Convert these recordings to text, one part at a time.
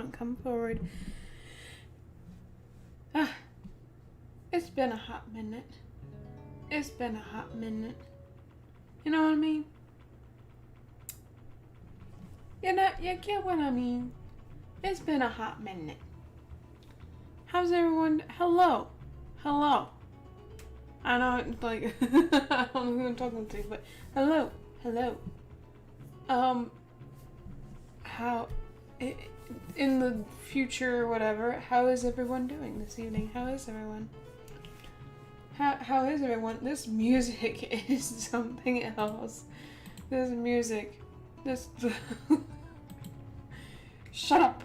on, come forward. It's been a hot minute. It's been a hot minute. You know what I mean? You get what I mean? It's been a hot minute. How's everyone? Hello. Hello. I know, like, I don't know who I'm talking to, but hello. Hello. How, in the future or whatever, how is everyone doing this evening? How is everyone? How is everyone? This music is something else. This music. This... Shut up!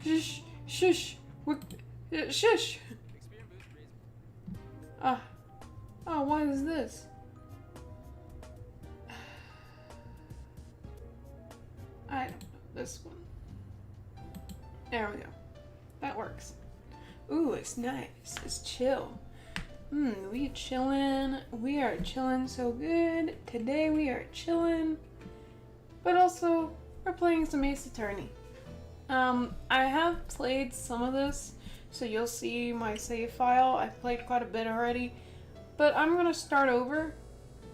Shush! Shush! Shush! Oh, what is this? I don't know. This one. There we go. That works. Ooh, it's nice. It's chill. We chillin'. We are chillin' so good. Today we are chillin'. But also, we're playing some Ace Attorney. I have played some of this, so you'll see my save file. I've played quite a bit already. But I'm gonna start over,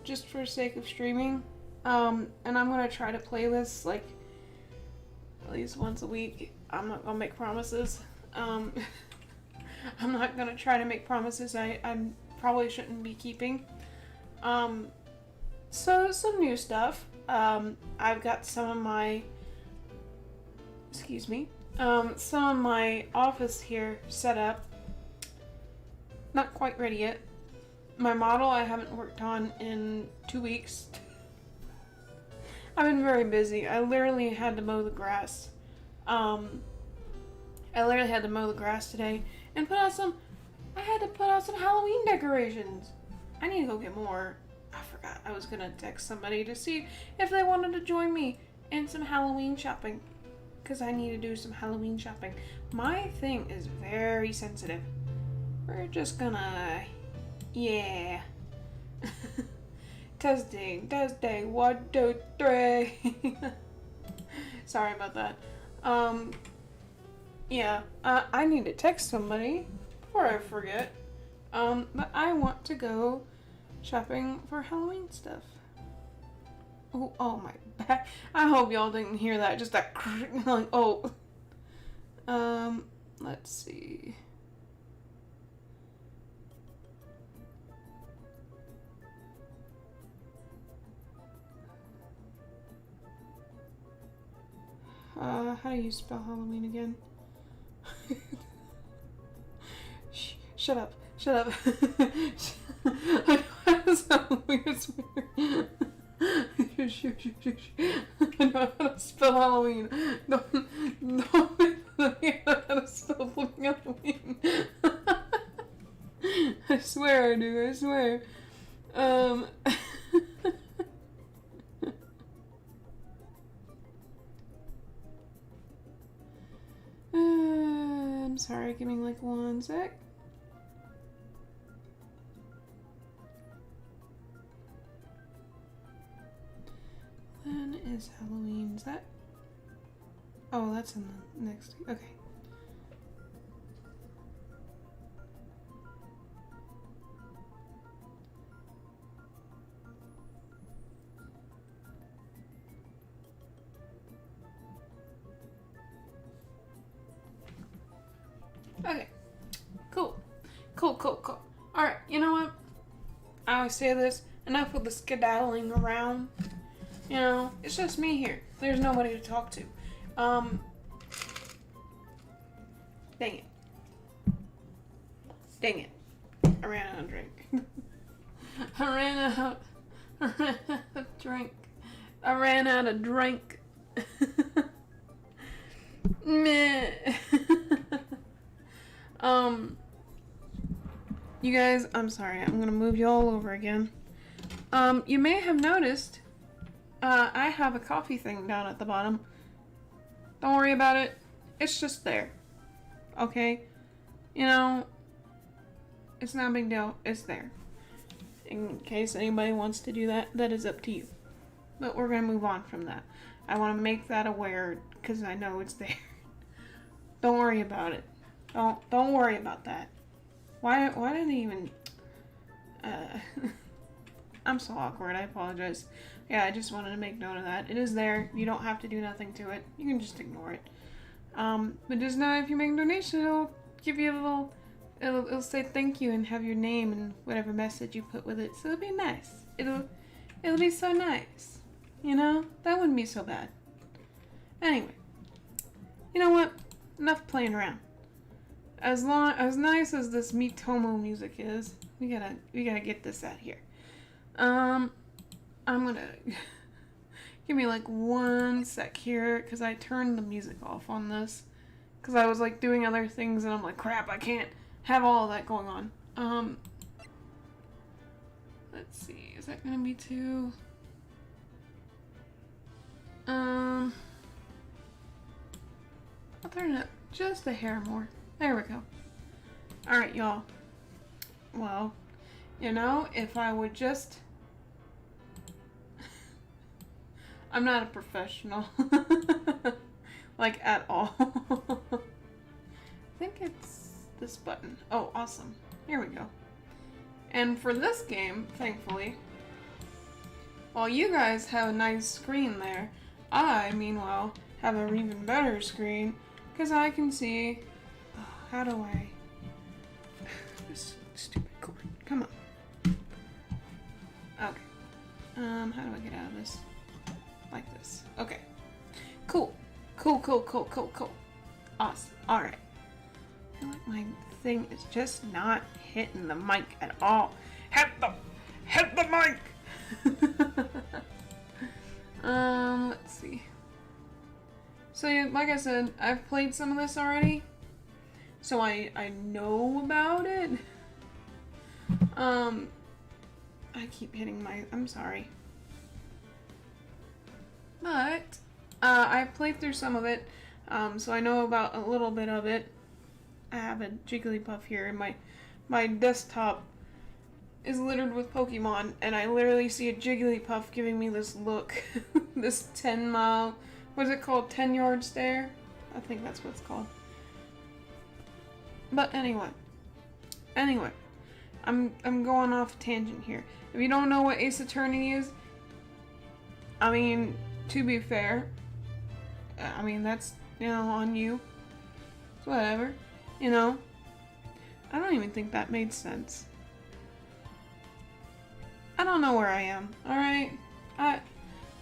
just for sake of streaming. And I'm gonna try to play this, like, at least once a week. I'm not gonna make promises. I'm not gonna try to make promises I probably shouldn't be keeping. So some new stuff. I've got some of my, some of my office here set up. Not quite ready yet. My model I haven't worked on in 2 weeks. I've been very busy. I literally had to mow the grass. Today and I had to put out some Halloween decorations. I need to go get more. I forgot I was gonna text somebody to see if they wanted to join me in some Halloween shopping. Because I need to do some Halloween shopping. My thing is very sensitive. We're just gonna... Yeah. Testing. 1, 2, 3. Sorry about that. Yeah. I need to text somebody before I forget. But I want to go shopping for Halloween stuff. Oh my back. I hope y'all didn't hear that. Just that like, oh. Let's see. How do you spell Halloween again? Shut up. Shut up. I know how to spell weird. I know how to spell Halloween. Don't make me know how to spell fucking Halloween. I swear I do, I swear. I'm sorry, give me like 1 sec. When is Halloween? Is that? Oh, that's in the next week. Okay. Okay. Cool. Alright, you know what? I always say this. Enough with the skedaddling around. You know, it's just me here. There's nobody to talk to. Dang it. I ran out of drink. I ran out of drink. Meh. You guys, I'm sorry. I'm gonna move you all over again. You may have noticed I have a coffee thing down at the bottom. Don't worry about it. It's just there. Okay? You know, it's not a big deal. It's there. In case anybody wants to do that, that is up to you. But we're going to move on from that. I want to make that aware because I know it's there. Don't worry about it. Don't worry about that. Why did he even... I'm so awkward. I apologize. Yeah, I just wanted to make note of that. It is there. You don't have to do nothing to it. You can just ignore it. But just know if you make a donation, it'll give you a little... It'll say thank you and have your name and whatever message you put with it. So it'll be nice. It'll be so nice. You know? That wouldn't be so bad. Anyway. You know what? Enough playing around. As nice as this Mitomo music is, we gotta get this out here. I'm gonna give me like 1 sec here, because I turned the music off on this, because I was like doing other things and I'm like, crap, I can't have all of that going on. Let's see, is that gonna be too... I'll turn it up just a hair more. There we go. Alright, y'all. Well, you know, if I would just... I'm not a professional. Like, at all. I think it's this button. Oh, awesome. Here we go. And for this game, thankfully, while you guys have a nice screen there, I, meanwhile, have an even better screen, because I can see... How do I... This stupid cord. Come on. Okay. How do I get out of this? Like this. Okay. Cool. Cool. Awesome. Alright. I feel like my thing is just not hitting the mic at all. Hit the mic! Let's see. So yeah, like I said, I've played some of this already. So I know about it. I keep hitting my... I'm sorry. But, I've played through some of it, so I know about a little bit of it. I have a Jigglypuff here, and my desktop is littered with Pokemon, and I literally see a Jigglypuff giving me this look. This 10-mile... What's it called? 10-yard stare? I think that's what it's called. But anyway, I'm going off tangent here. If you don't know what Ace Attorney is, I mean, to be fair, I mean, that's, you know, on you. It's whatever, you know. I don't even think that made sense. I don't know where I am, alright?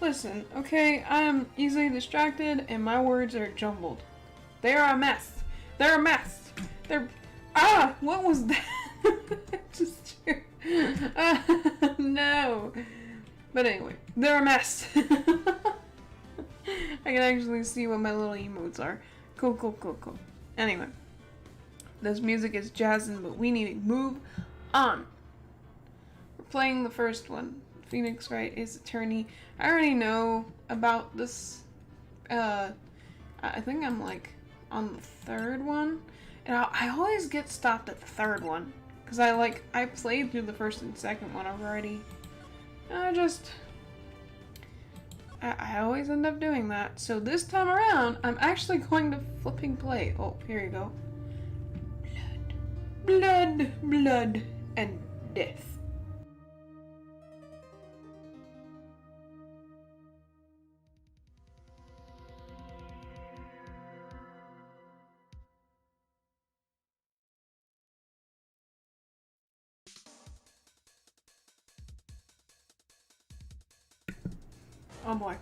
Listen, okay, I am easily distracted and my words are jumbled. They are a mess. They're a mess. What was that? Just no. But anyway, they're a mess. I can actually see what my little emotes are. Cool. Anyway, this music is jazzing, but we need to move on. We're playing the first one, Pheonix Wright, Ace Attorney. I already know about this. I think I'm like on the 3rd one. And I always get stopped at the 3rd one. Because I played through the 1st and 2nd one already. And I always end up doing that. So this time around, I'm actually going to flipping play. Oh, here you go. Blood, and death. Oh boy.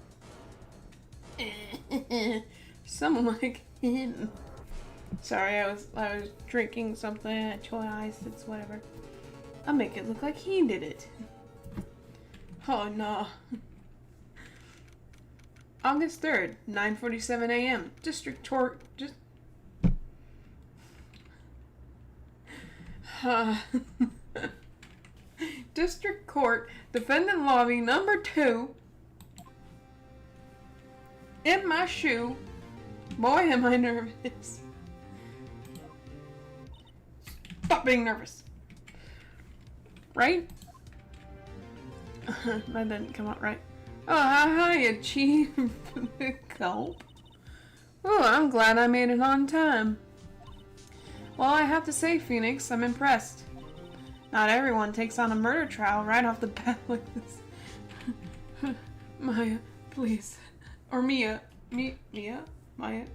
Someone like him. Sorry, I was drinking something at choice. It's whatever. I'll make it look like he did it. Oh no. August 3rd, 9:47 a.m. District Court. District Court, Defendant Lobby number 2. In my shoe. Boy, am I nervous. Stop being nervous. Right? That didn't come out right. Oh, hi, Chief. Gulp. Oh, I'm glad I made it on time. Well, I have to say, Pheonix, I'm impressed. Not everyone takes on a murder trial right off the bat like this. Maya, please. Or Mia. Mia? Maya?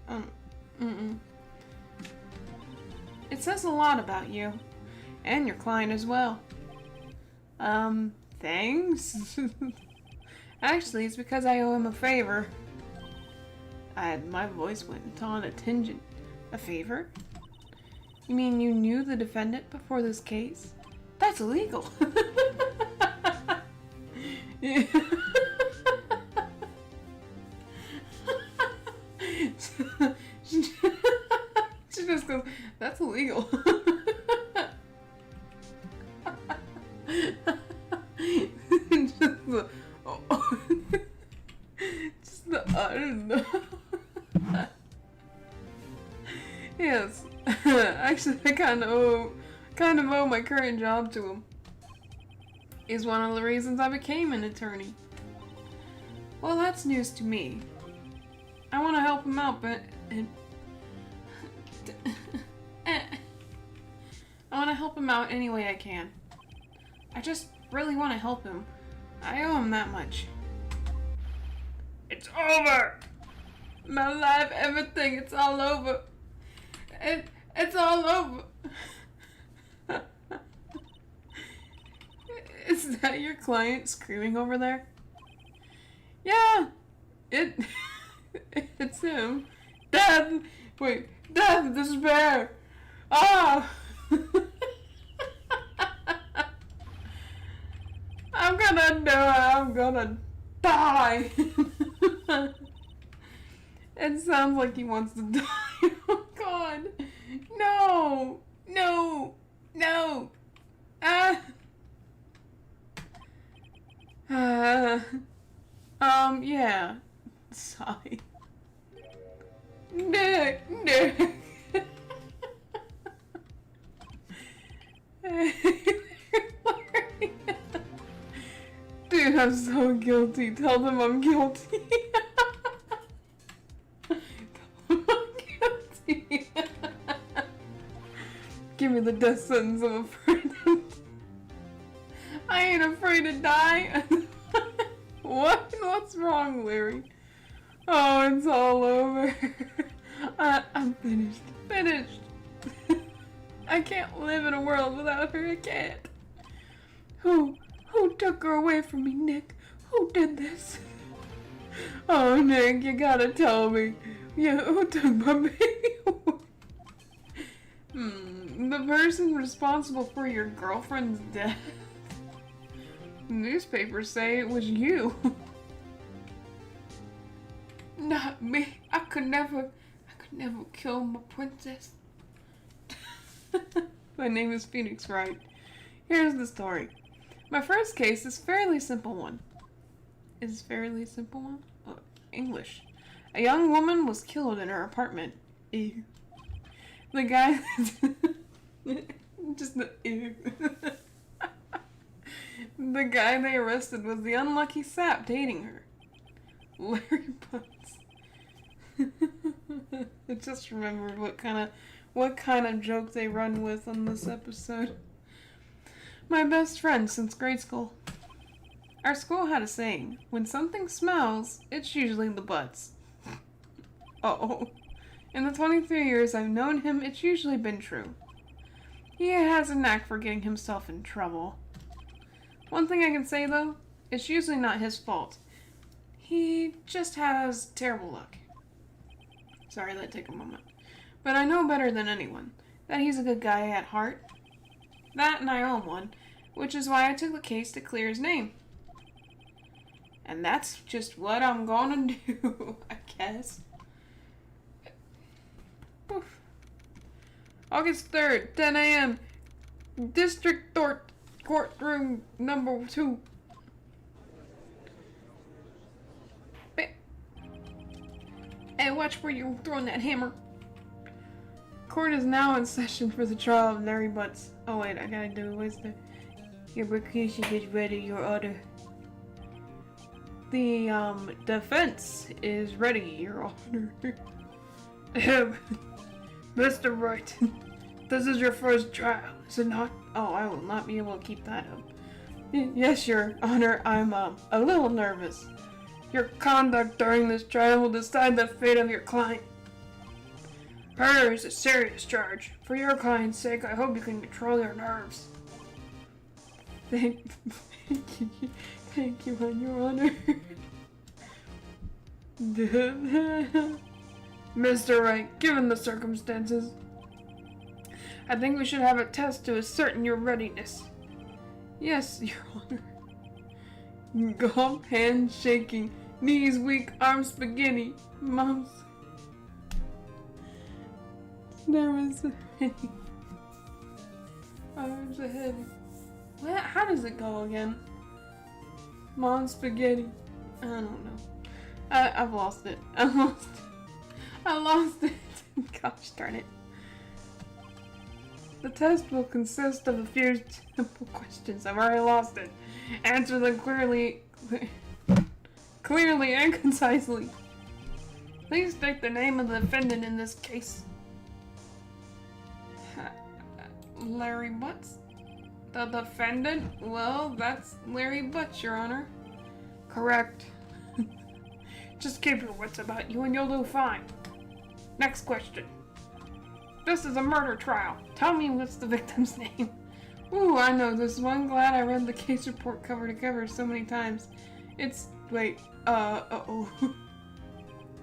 It says a lot about you. And your client as well. Thanks? Actually, it's because I owe him a favor. My voice went on a tangent. A favor? You mean you knew the defendant before this case? That's illegal. Yeah. She just goes, that's illegal. I don't know. Yes. Actually, I kind of owe my current job to him. Is one of the reasons I became an attorney. Well, that's news to me. I want to help him out, but I want to help him out any way I can. I just really want to help him. I owe him that much. It's over! My life, everything, it's all over. It's all over. Is that your client screaming over there? Yeah, it's him. Death! Wait, death, despair! Ah! I'm gonna die! It sounds like he wants to die. Oh god! No! No! No! Ah! Yeah. Sigh. Nick! Dude, I'm so guilty. Tell them I'm guilty. Tell them I'm guilty. Give me the death sentence, I'm afraid. I ain't afraid to die. What? What's wrong, Larry? Oh, it's all over. I'm finished. Finished. I can't live in a world without her. I can't. Who took her away from me, Nick? Who did this? Oh, Nick, you gotta tell me. Yeah, who took my baby away? The person responsible for your girlfriend's death. Newspapers say it was you. Not me. I could never kill my princess. My name is Pheonix Wright. Here's the story. My first case is fairly simple one. Oh, English. A young woman was killed in her apartment. Ew. The guy just the ew. The guy they arrested was the unlucky sap dating her. Larry Butts. I just remembered what kind of joke they run with on this episode. My best friend since grade school. Our school had a saying, when something smells, it's usually the butts. Uh-oh. In the 23 years I've known him, it's usually been true. He has a knack for getting himself in trouble. One thing I can say, though, it's usually not his fault. He just has terrible luck. Sorry, that took a moment. But I know better than anyone that he's a good guy at heart. That and I owe him one, which is why I took the case to clear his name. And that's just what I'm gonna do, I guess. Oof. August 3rd, 10 a.m. District Courtroom number 2. Hey, watch where you're throwing that hammer. Court is now in session for the trial of Larry Butts. Oh wait, I gotta do what's the... Your recusal is ready, your order. The, defense is ready, your honor. Mr. Wright, this is your first trial, is it not? Oh, I will not be able to keep that up. Yes, Your Honor, I'm a little nervous. Your conduct during this trial will decide the fate of your client. Murder is a serious charge. For your client's sake, I hope you can control your nerves. Thank you, Your Honor. Mr. Wright, given the circumstances, I think we should have a test to ascertain your readiness. Yes, Your Honor. Gulp, hands shaking, knees weak, arms spaghetti, mouth nervous, arms ahead. What? How does it go again? Mom spaghetti. I don't know. I've lost it. I lost it. Gosh darn it. The test will consist of a few simple questions. I've already lost it. Answer them clearly and concisely. Please state the name of the defendant in this case. Larry Butts? The defendant? Well, that's Larry Butts, Your Honor. Correct. Just keep your wits about you and you'll do fine. Next question. This is a murder trial. Tell me what's the victim's name. Ooh, I know this one. Glad I read the case report cover to cover so many times. It's... wait, uh-oh.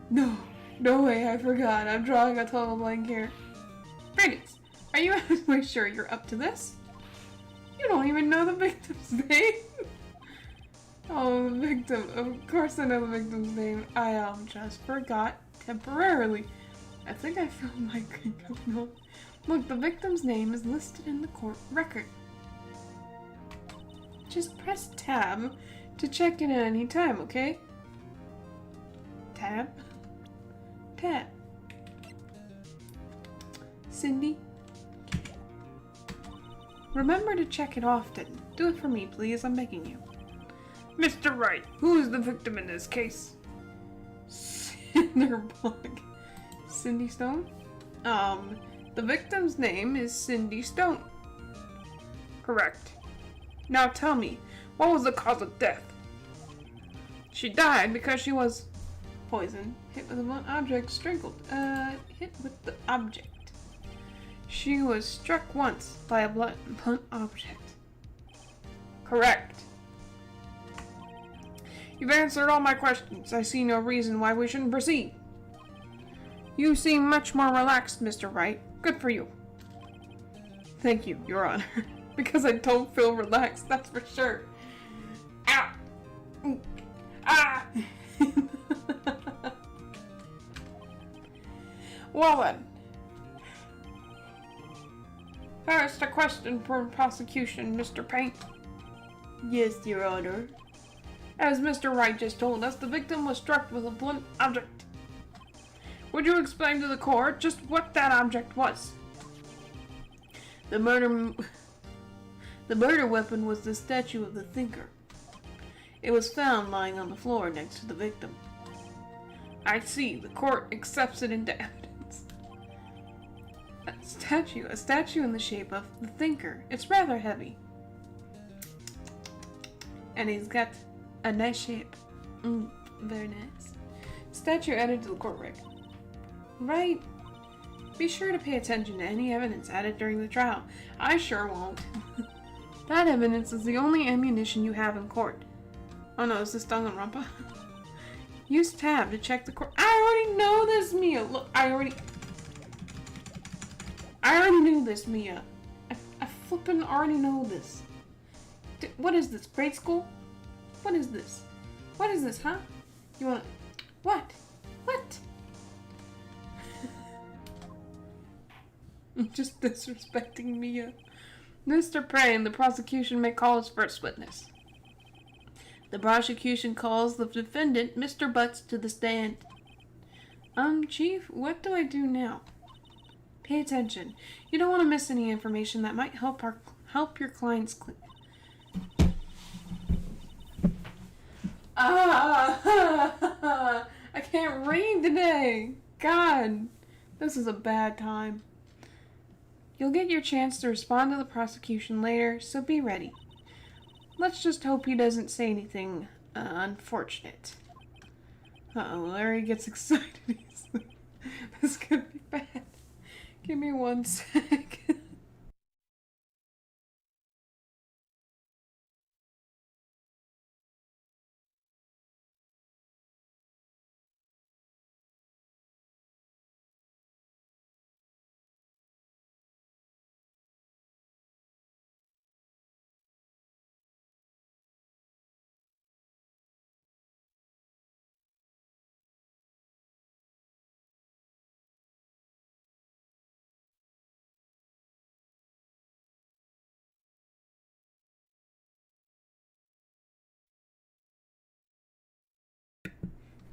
No way, I forgot. I'm drawing a total blank here. Pheonix, are you absolutely sure you're up to this? You don't even know the victim's name? Oh, the victim. Of course I know the victim's name. I, just forgot temporarily. I think I found my note. Look, the victim's name is listed in the court record. Just press tab to check it at any time, okay? Tab. Tab. Cindy. Remember to check it often. Do it for me, please. I'm begging you. Mr. Wright, who is the victim in this case? Cinderblock. Cindy Stone? The victim's name is Cindy Stone. Correct. Now tell me, what was the cause of death? She died because she was poisoned, hit with a blunt object, strangled. Hit with the object. She was struck once by a blunt object. Correct. You've answered all my questions. I see no reason why we shouldn't proceed. You seem much more relaxed, Mr. Wright. Good for you. Thank you, Your Honor. Because I don't feel relaxed, that's for sure. Ow! Ah! Well then. First, a question for prosecution, Mr. Paint. Yes, Your Honor. As Mr. Wright just told us, the victim was struck with a blunt object. Would you explain to the court just what that object was? The murder weapon was the statue of the thinker. It was found lying on the floor next to the victim. I see. The court accepts it into evidence. A statue in the shape of the thinker. It's rather heavy. And he's got a nice shape. Very nice. Statue added to the court record. Right. Be sure to pay attention to any evidence added during the trial. I sure won't. That evidence is the only ammunition you have in court. Oh no, is this Danganronpa? Use tab to check the court. I already know this, Mia. Look, I already knew this, Mia. I flippin' already know this. What is this? Grade school? What is this? What is this, huh? You wanna... What? What? I'm just disrespecting Mia. Mr. Prain, the prosecution may call his first witness. The prosecution calls the defendant, Mr. Butts, to the stand. Chief, what do I do now? Pay attention. You don't want to miss any information that might help your client's I can't read today. God. This is a bad time. You'll get your chance to respond to the prosecution later, so be ready. Let's just hope he doesn't say anything unfortunate. Uh-oh, Larry gets excited. This could be bad. Give me 1 sec.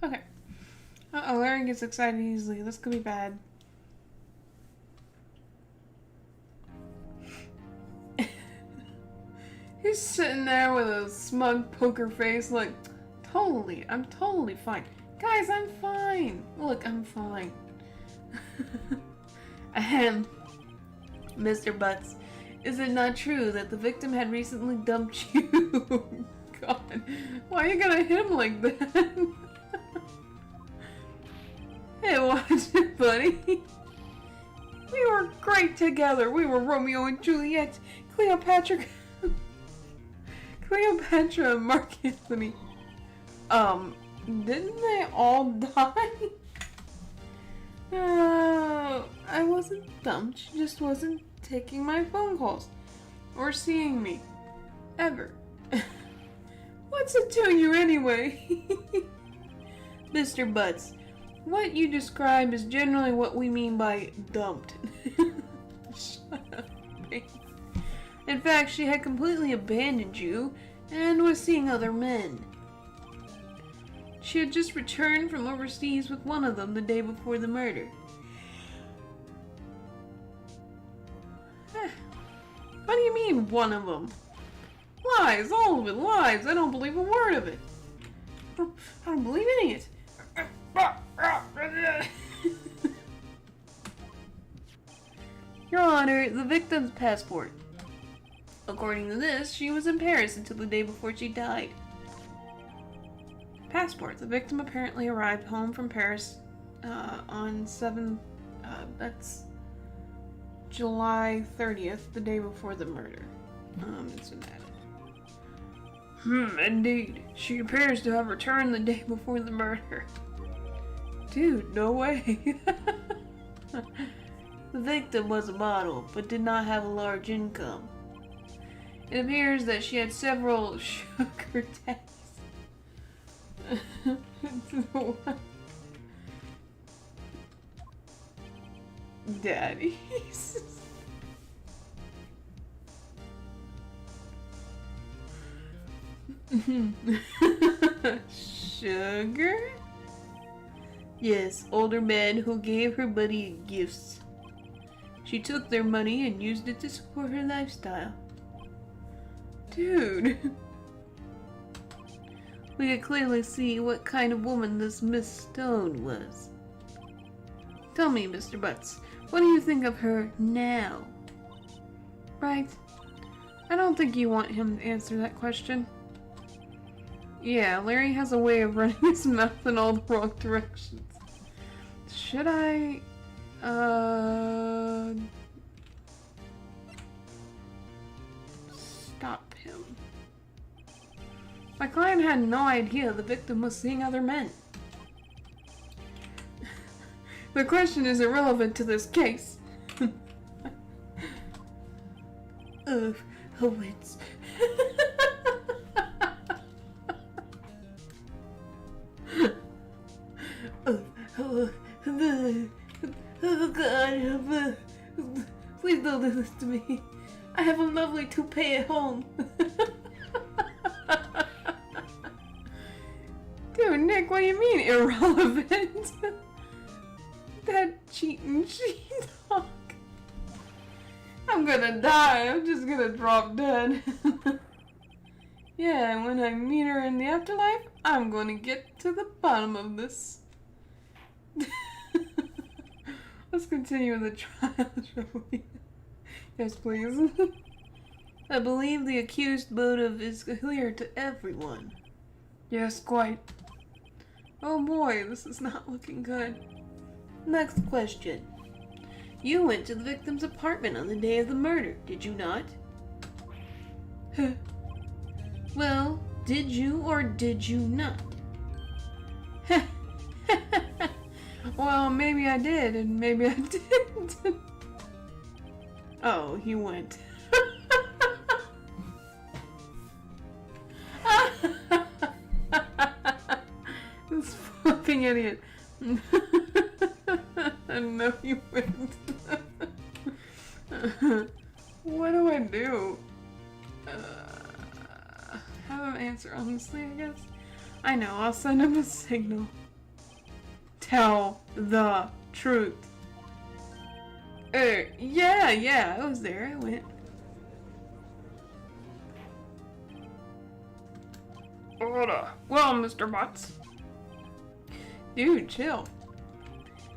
Okay. Uh-oh, Larry gets excited easily. This could be bad. He's sitting there with a smug poker face like, I'm totally fine. Guys, I'm fine. Look, I'm fine. Ahem. Mr. Butts, is it not true that the victim had recently dumped you? God, why are you gonna hit him like that? Hey, watch it, buddy. We were great together. We were Romeo and Juliet, Cleopatra and Mark Anthony. Didn't they all die? I wasn't dumped. She just wasn't taking my phone calls or seeing me. Ever. What's it to you anyway? Mr. Butts, what you describe is generally what we mean by dumped. Shut up, babe. In fact, she had completely abandoned you and was seeing other men. She had just returned from overseas with one of them the day before the murder. What do you mean, one of them? Lies, all of it, lies. I don't believe a word of it. I don't believe any of it. Your Honor, the victim's passport. According to this, she was in Paris until the day before she died. Passport. The victim apparently arrived home from Paris on that's July 30th, the day before the murder. It's an edit. Indeed. She appears to have returned the day before the murder. Dude, no way. The victim was a model, but did not have a large income. It appears that she had several sugar daddies. Daddies. Sugar? Yes, older men who gave her money in gifts. She took their money and used it to support her lifestyle. Dude. We could clearly see what kind of woman this Miss Stone was. Tell me, Mr. Butts, what do you think of her now? Right? I don't think you want him to answer that question. Yeah, Larry has a way of running his mouth in all the wrong directions. Should I, stop him? My client had no idea the victim was seeing other men. The question is irrelevant to this case. Her wits. Oh God, please don't do this to me. I have a lovely toupee at home. Dude, Nick, what do you mean irrelevant? That cheating she-dog. I'm gonna die. I'm just gonna drop dead. Yeah, and when I meet her in the afterlife, I'm gonna get to the bottom of this. Let's continue the trial, shall we? Yes, please. I believe the accused motive is clear to everyone. Yes, quite. Oh boy, this is not looking good. Next question. You went to the victim's apartment on the day of the murder, did you not? Well, did you or did you not? Well, maybe I did, and maybe I didn't. Oh, he went. This fucking idiot. I know you went. What do I do? Have him answer honestly, I guess. I know, I'll send him a signal. Tell the truth. Yeah, I was there. I went. Order. Well, Mr. Butts. Dude, chill.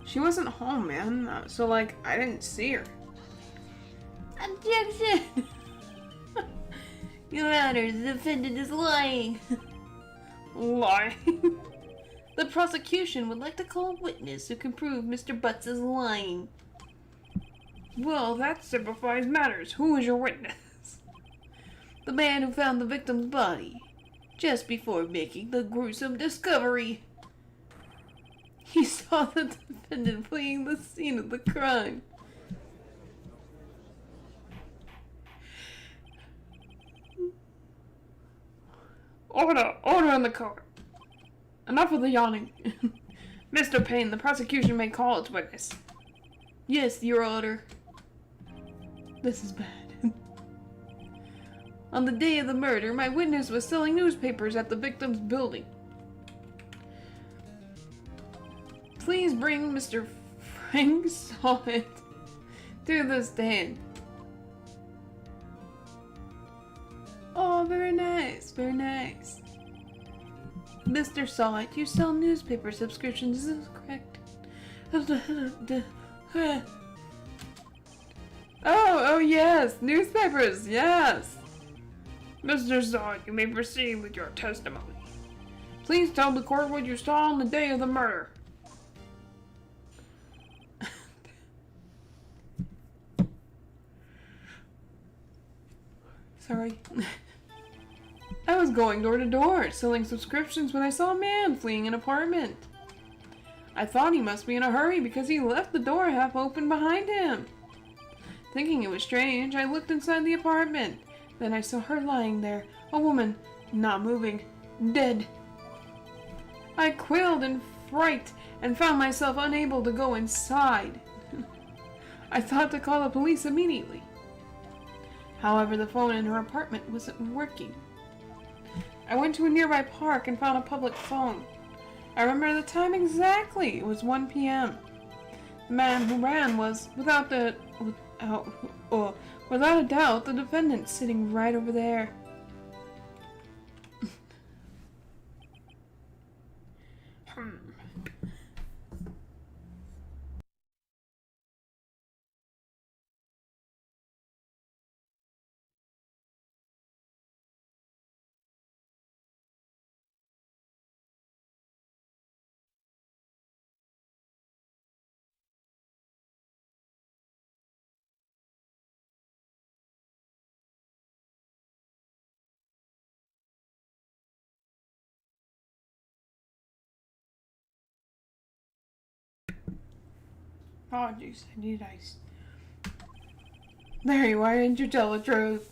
She wasn't home, man. So, like, I didn't see her. Objection! Your Honor, the defendant is lying. Lying? The prosecution would like to call a witness who can prove Mr. Butts is lying. Well, that simplifies matters. Who is your witness? The man who found the victim's body, just before making the gruesome discovery. He saw the defendant fleeing the scene of the crime. Order in the court. Enough of the yawning. Mr. Payne, the prosecution may call its witness. Yes, Your Honor. This is bad. On the day of the murder, my witness was selling newspapers at the victim's building. Please bring Mr. Frank Solid to the stand. Oh, very nice, very nice. Mr. Solid, you sell newspaper subscriptions, is this correct? Oh, yes, newspapers, yes. Mr. Solid, you may proceed with your testimony. Please tell the court what you saw on the day of the murder. Sorry. I was going door to door, selling subscriptions when I saw a man fleeing an apartment. I thought he must be in a hurry because he left the door half open behind him. Thinking it was strange, I looked inside the apartment. Then I saw her lying there, a woman, not moving, dead. I quailed in fright and found myself unable to go inside. I thought to call the police immediately. However, the phone in her apartment wasn't working. I went to a nearby park and found a public phone. I remember the time exactly. It was 1 p.m. The man who ran was, without a doubt, the defendant sitting right over there. Apologies, I need ice. Larry, why didn't you tell the truth?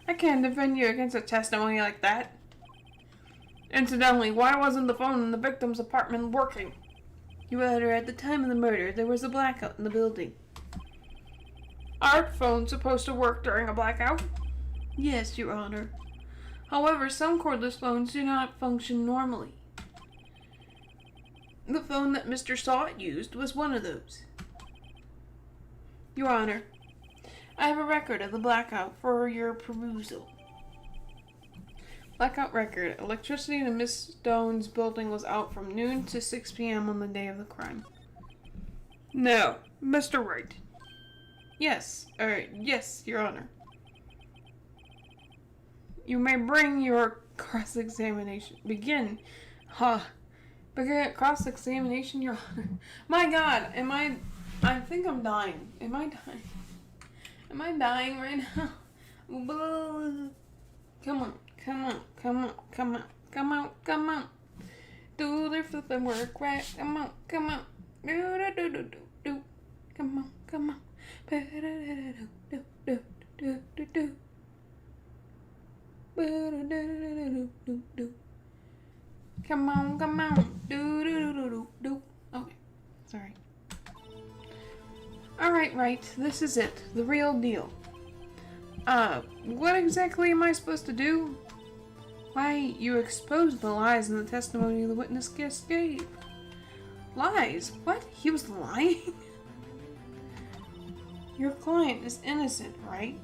I can't defend you against a testimony like that. Incidentally, why wasn't the phone in the victim's apartment working? Your Honor, at the time of the murder, there was a blackout in the building. Aren't phones supposed to work during a blackout? Yes, Your Honor. However, some cordless phones do not function normally. The phone that Mr. Sawt used was one of those. Your Honor, I have a record of the blackout for your perusal. Blackout record. Electricity in Miss Stone's building was out from noon to 6 p.m. on the day of the crime. No, Mr. Wright. Yes, yes, Your Honor. You may bring your cross-examination. Begin cross-examination, Your Honor. My God, I think I'm dying. Am I dying? Am I dying right now? Come on. Do the flipping work right. Come on. Do. Come on. Do. Come on. Do. Okay. Sorry. Alright, right. This is it. The real deal. What exactly am I supposed to do? Why, you exposed the lies in the testimony the witness gave. Lies? What? He was lying? Your client is innocent, right?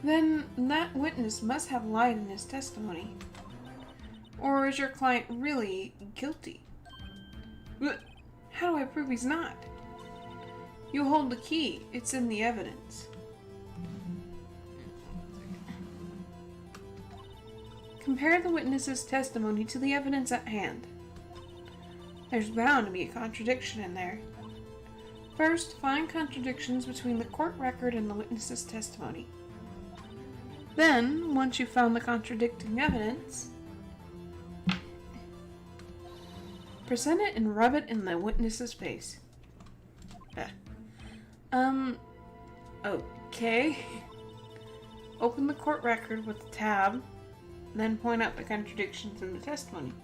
Then that witness must have lied in his testimony. Or is your client really guilty? How do I prove he's not? You hold the key. It's in the evidence. Compare the witness's testimony to the evidence at hand. There's bound to be a contradiction in there. First, find contradictions between the court record and the witness's testimony. Then, once you've found the contradicting evidence, present it and rub it in the witness's face. Okay. Open the court record with the tab, then point out the contradictions in the testimony.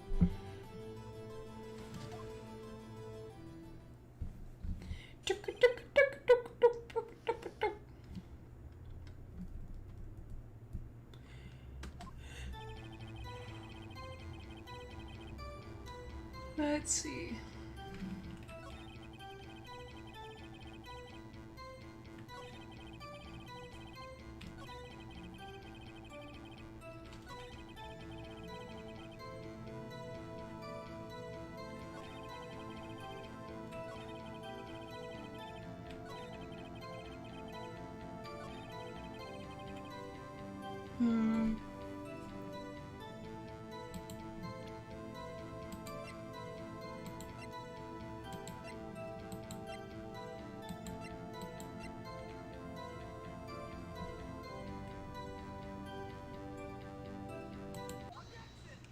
Let's see.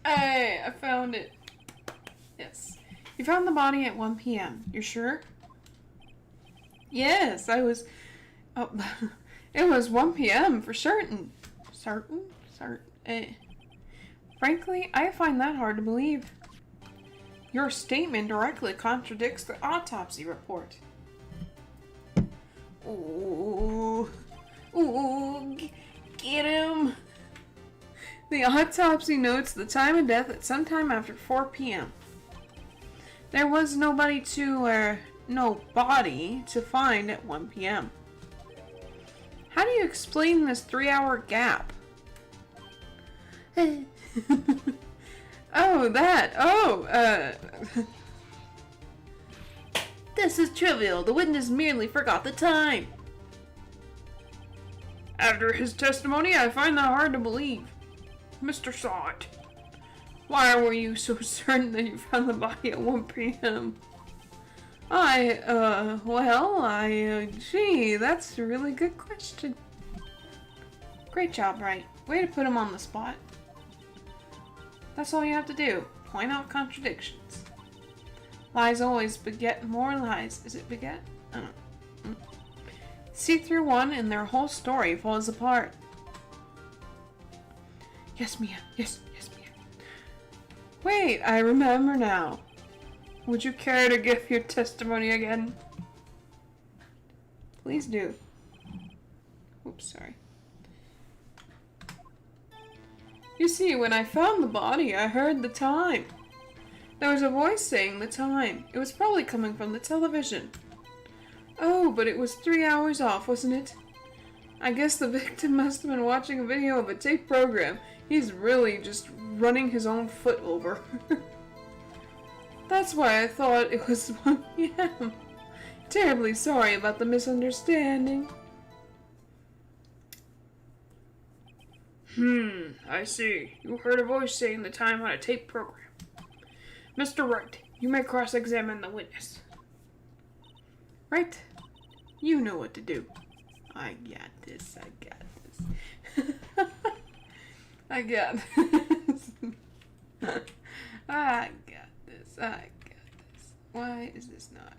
Hey, I found it. Yes. You found the body at 1 p.m. You're sure? Yes, I was... Oh, it was 1 p.m. for certain. Certain? Frankly, I find that hard to believe. Your statement directly contradicts the autopsy report. Ooh, get him! The autopsy notes the time of death at sometime after 4 p.m. There was no body to find at 1 p.m. How do you explain this 3-hour gap? This is trivial. The witness merely forgot the time. After his testimony, I find that hard to believe. Mr. Sot, why were you so certain that you found the body at 1 p.m.? Gee, that's a really good question. Great job, Wright. Way to put him on the spot. That's all you have to do. Point out contradictions. Lies always beget more lies. Is it beget? I don't know. See through one and their whole story falls apart. Yes, Mia. Yes, Mia. Wait, I remember now. Would you care to give your testimony again? Please do. Oops, sorry. You see, when I found the body, I heard the time. There was a voice saying the time. It was probably coming from the television. Oh, but it was 3 hours off, wasn't it? I guess the victim must have been watching a video of a tape program. He's really just running his own foot over. That's why I thought it was 1 p.m. Terribly sorry about the misunderstanding. I see. You heard a voice saying the time on a tape program. Mr. Wright, you may cross-examine the witness. Right? You know what to do. I got this. I got this. I got this. Why is this not?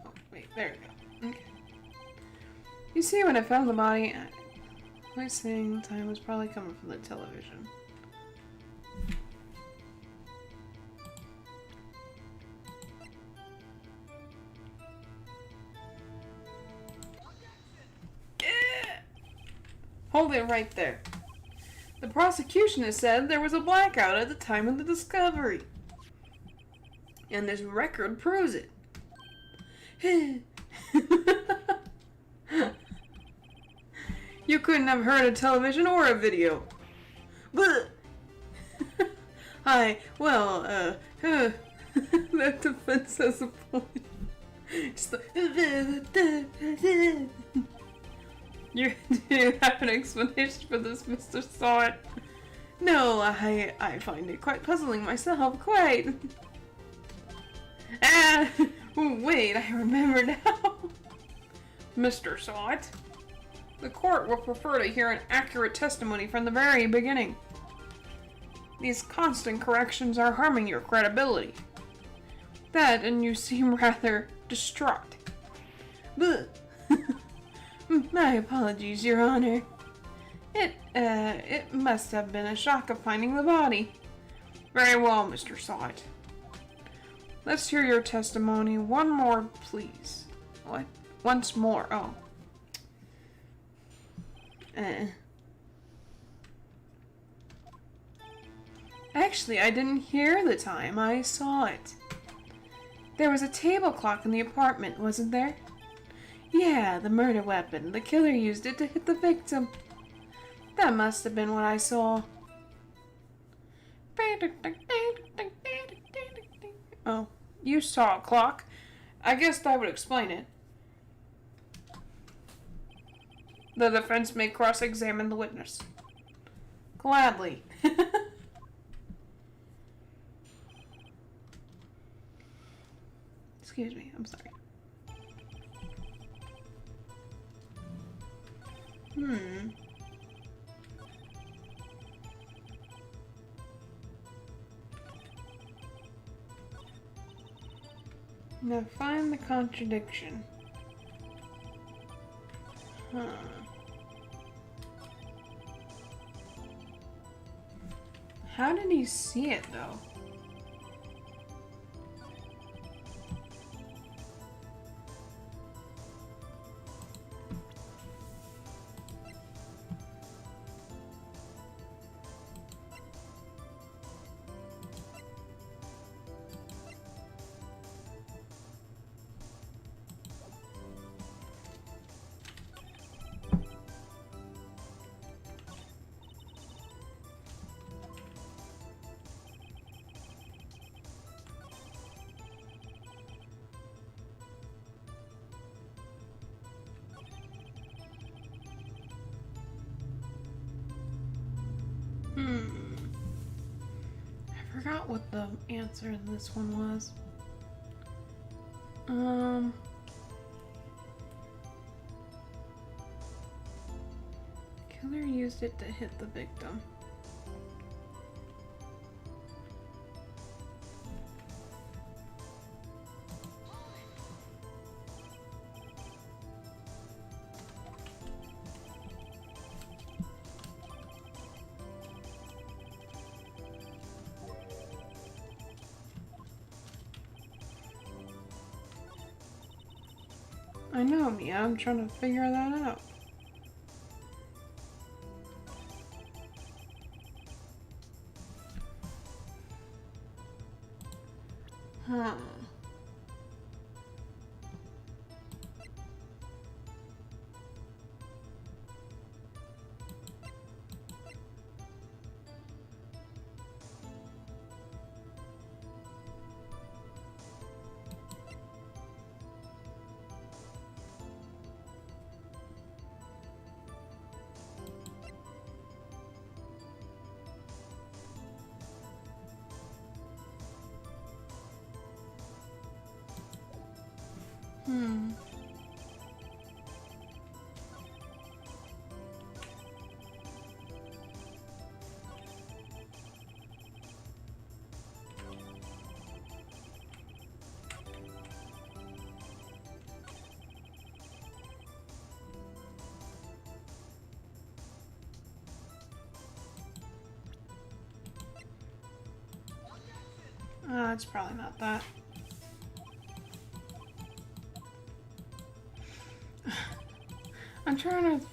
Oh, wait, there we go. Okay. You see, when I found the body, my saying time was probably coming from the television. Hold it right there. The prosecution has said there was a blackout at the time of the discovery. And this record proves it. You couldn't have heard a television or a video. But that defense has a point. Do you have an explanation for this, Mr. Sawit? No, I find it quite puzzling myself, quite. Wait, I remember now. Mr. Sawit, the court will prefer to hear an accurate testimony from the very beginning. These constant corrections are harming your credibility. That, and you seem rather distraught. My apologies, Your Honor. It must have been a shock of finding the body. Very well, Mr. Sawit. Let's hear your testimony one more, please. What? Once more, oh. Actually, I didn't hear the time. I saw it. There was a table clock in the apartment, wasn't there? Yeah, the murder weapon. The killer used it to hit the victim. That must have been what I saw. Oh, you saw a clock. I guess that would explain it. The defense may cross-examine the witness. Gladly. Excuse me, I'm sorry. Now find the contradiction. How did he see it, though? I forgot what the answer to this one was. Killer used it to hit the victim. I know, Mia. I'm trying to figure that out. Hmm. It's probably not that. I'm trying to...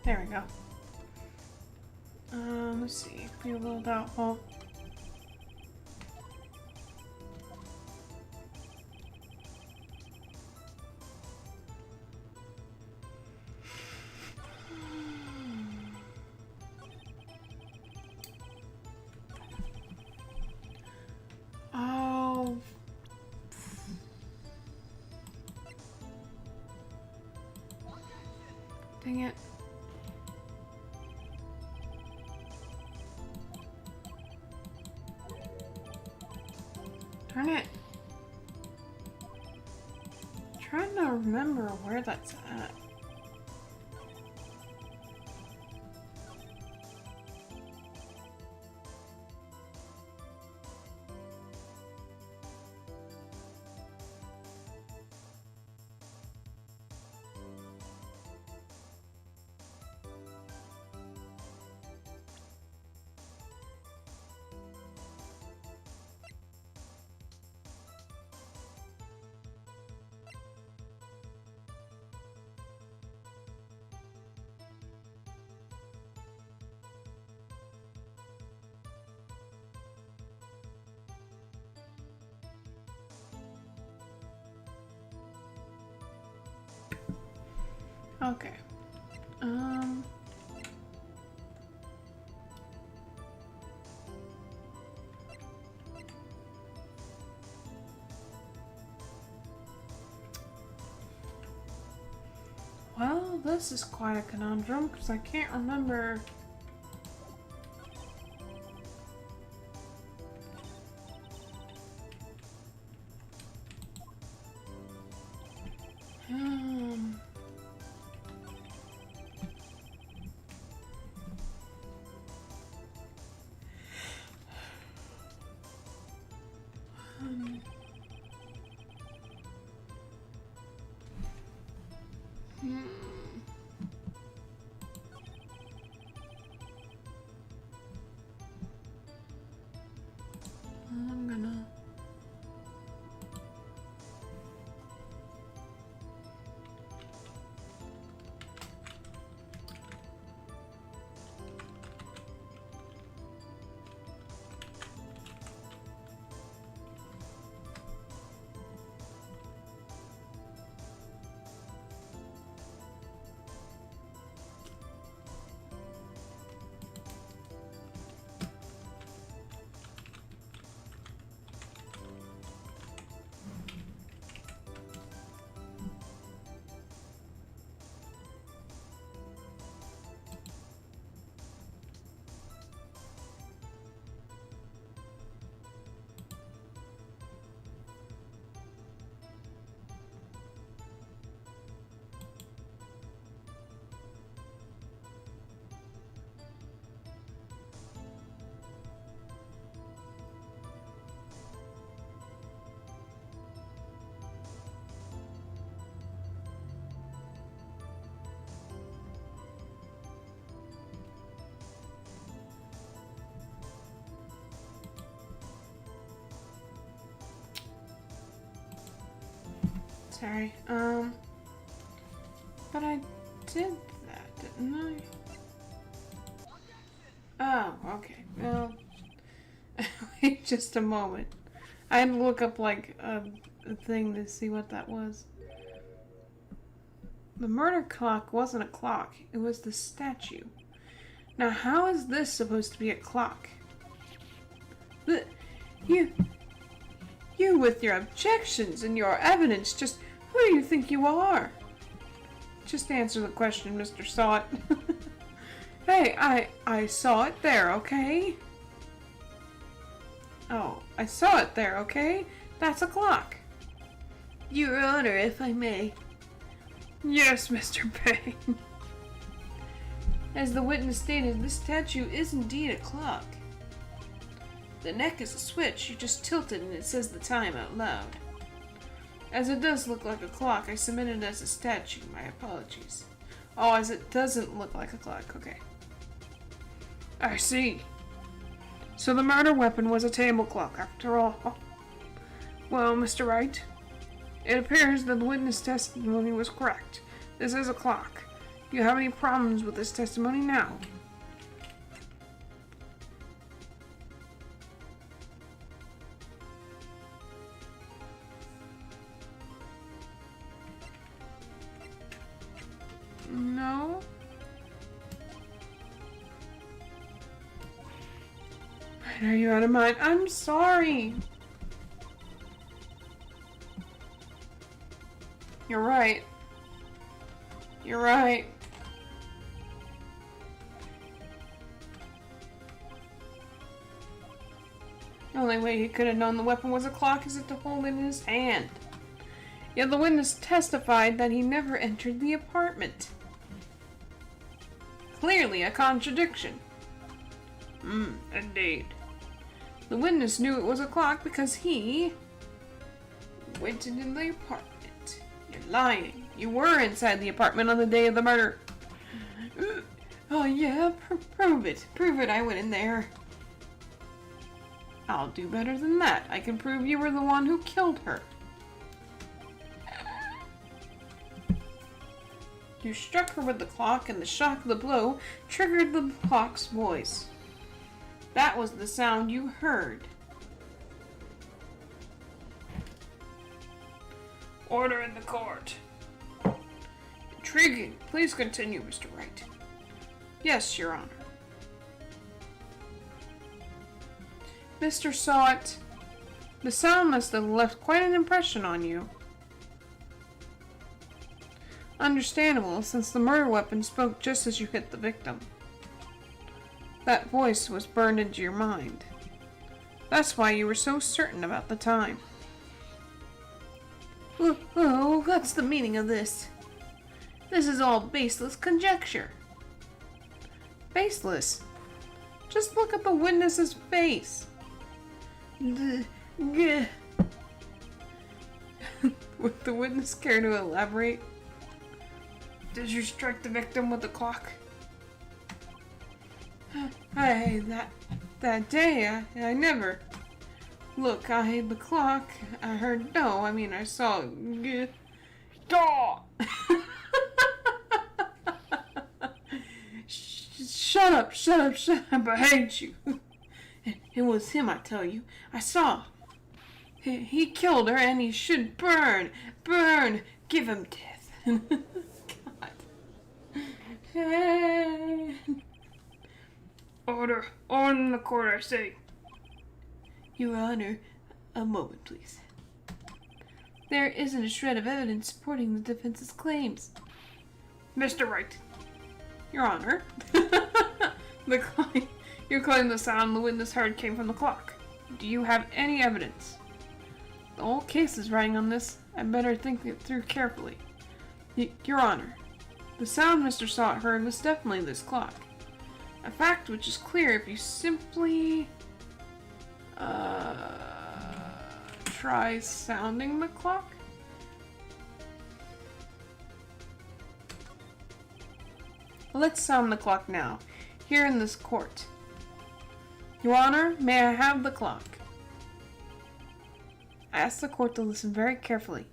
There we go. Let's see. Be a little doubtful. Oh. Dang it. Darn it. I'm trying to remember where that's at. Okay. Well, this is quite a conundrum because I can't remember. Sorry. But I did that, didn't I? Oh, okay. Well, wait just a moment. I had to look up, like, a thing to see what that was. The murder clock wasn't a clock. It was the statue. Now, how is this supposed to be a clock? You with your objections and your evidence, just who do you think you are? Just answer the question, Mr. Saw It. Hey, I saw it there, okay? Oh, I saw it there, okay? That's a clock. Your Honor, if I may. Yes, Mr. Payne. As the witness stated, this statue is indeed a clock. The neck is a switch, you just tilt it and it says the time out loud. As it does look like a clock, I submit it as a statue. My apologies. Oh, as it doesn't look like a clock, okay. I see. So the murder weapon was a table clock, after all. Well, Mr. Wright, it appears that the witness testimony was correct. This is a clock. Do you have any problems with this testimony now? No? Are you out of mind? I'm sorry. You're right. You're right. The only way he could have known the weapon was a clock is to hold it in his hand. Yet the witness testified that he never entered the apartment. Clearly a contradiction. Indeed. The witness knew it was a clock because he went into the apartment. You're lying. You were inside the apartment on the day of the murder. Oh yeah? Prove it. Prove it I went in there. I'll do better than that. I can prove you were the one who killed her. You struck her with the clock, and the shock of the blow triggered the clock's voice. That was the sound you heard. Order in the court. Intriguing. Please continue, Mr. Wright. Yes, Your Honor. Mr. Saw It, the sound must have left quite an impression on you. Understandable, since the murder weapon spoke just as you hit the victim. That voice was burned into your mind. That's why you were so certain about the time. Oh, what's the meaning of this? This is all baseless conjecture. Baseless? Just look at the witness's face. Would the witness care to elaborate? Did you strike the victim with the clock? That day, I never. Look, I hid the clock. I heard no. I mean, I saw. Shut up! I hate you. It was him, I tell you. I saw. He killed her, and he should burn. Give him death. God. Order in the court, I say. Your Honor, a moment, please. There isn't a shred of evidence supporting the defense's claims. Mr. Wright. Your Honor. You claim the sound the witness heard came from the clock. Do you have any evidence? The whole case is riding on this. I better think it through carefully. Your Honor, the sound Mr. Saw It heard was definitely this clock. A fact which is clear if you simply try sounding the clock. Let's sound the clock now, here in this court. Your Honor, may I have the clock? I ask the court to listen very carefully.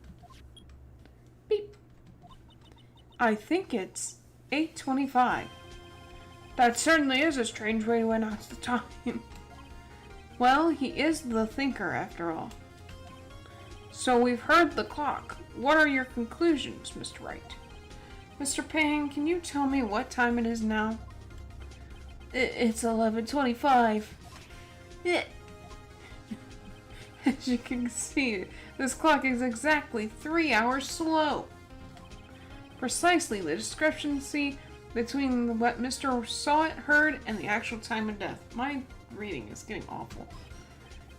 I think it's 8:25. That certainly is a strange way to announce the time. Well, he is the thinker after all. So we've heard the clock. What are your conclusions, Mr. Wright? Mr. Payne, can you tell me what time it is now? It's 11:25. As you can see, this clock is exactly 3 hours slow. Precisely the discrepancy between what Mr. Sawit heard and the actual time of death. My reading is getting awful.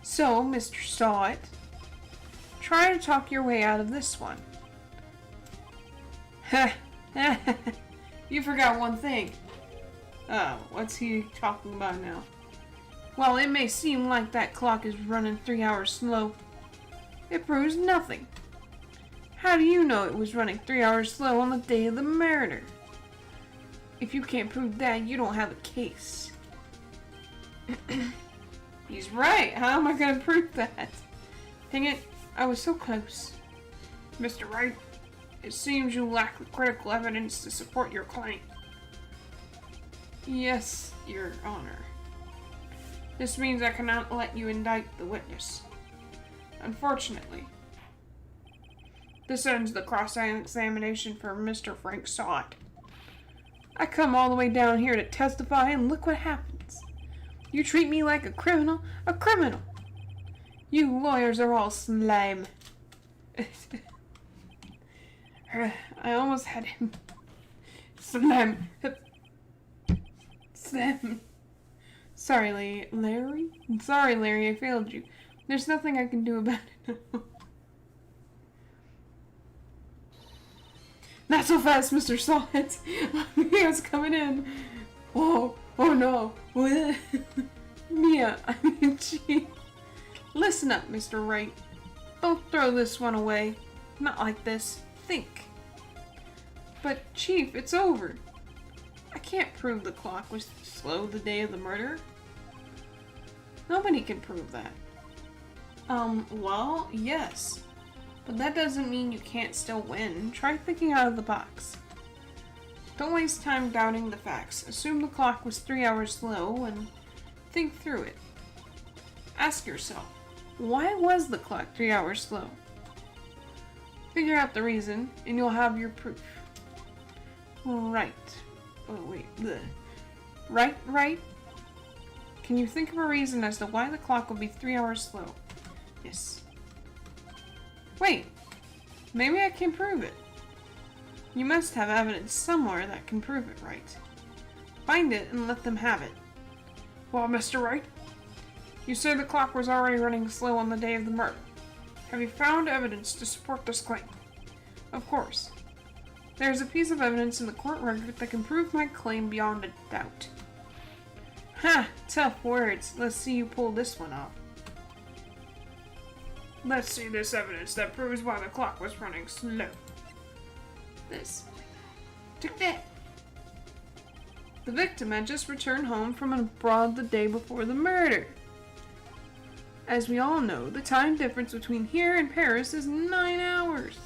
So, Mr. Sawit, try to talk your way out of this one. You forgot one thing. Oh, what's he talking about now? While it may seem like that clock is running 3 hours slow, it proves nothing. How do you know it was running 3 hours slow on the day of the murder? If you can't prove that, you don't have a case. He's right. How am I going to prove that? Dang it, I was so close. Mr. Wright, it seems you lack the critical evidence to support your claim. Yes, Your Honor. This means I cannot let you indict the witness. Unfortunately, this ends the cross-examination for Mr. Frank Sawit. I come all the way down here to testify, and look what happens. You treat me like a criminal. A criminal! You lawyers are all slime. I almost had him. Slime. Slam. Sorry, Larry? I'm sorry, Larry, I failed you. There's nothing I can do about it now. Not so fast, Mr. Sawit. Mia's coming in. Oh no. Mia, I mean, gee. Listen up, Mr. Wright. Don't throw this one away. Not like this. Think. But, Chief, it's over. I can't prove the clock was slow the day of the murder. Nobody can prove that. Well, yes. But that doesn't mean you can't still win. Try thinking out of the box. Don't waste time doubting the facts. Assume the clock was 3 hours slow and think through it. Ask yourself, why was the clock 3 hours slow? Figure out the reason and you'll have your proof. Right. Oh, wait. Bleh. Right? Can you think of a reason as to why the clock would be 3 hours slow? Yes. Wait. Maybe I can prove it. You must have evidence somewhere that can prove it, right? Find it and let them have it. Well, Mr. Wright, you say the clock was already running slow on the day of the murder. Have you found evidence to support this claim? Of course. There is a piece of evidence in the court record that can prove my claim beyond a doubt. Ha! Tough words. Let's see you pull this one off. Let's see this evidence that proves why the clock was running slow. This. Take that. The victim had just returned home from abroad the day before the murder. As we all know, the time difference between here and Paris is 9 hours.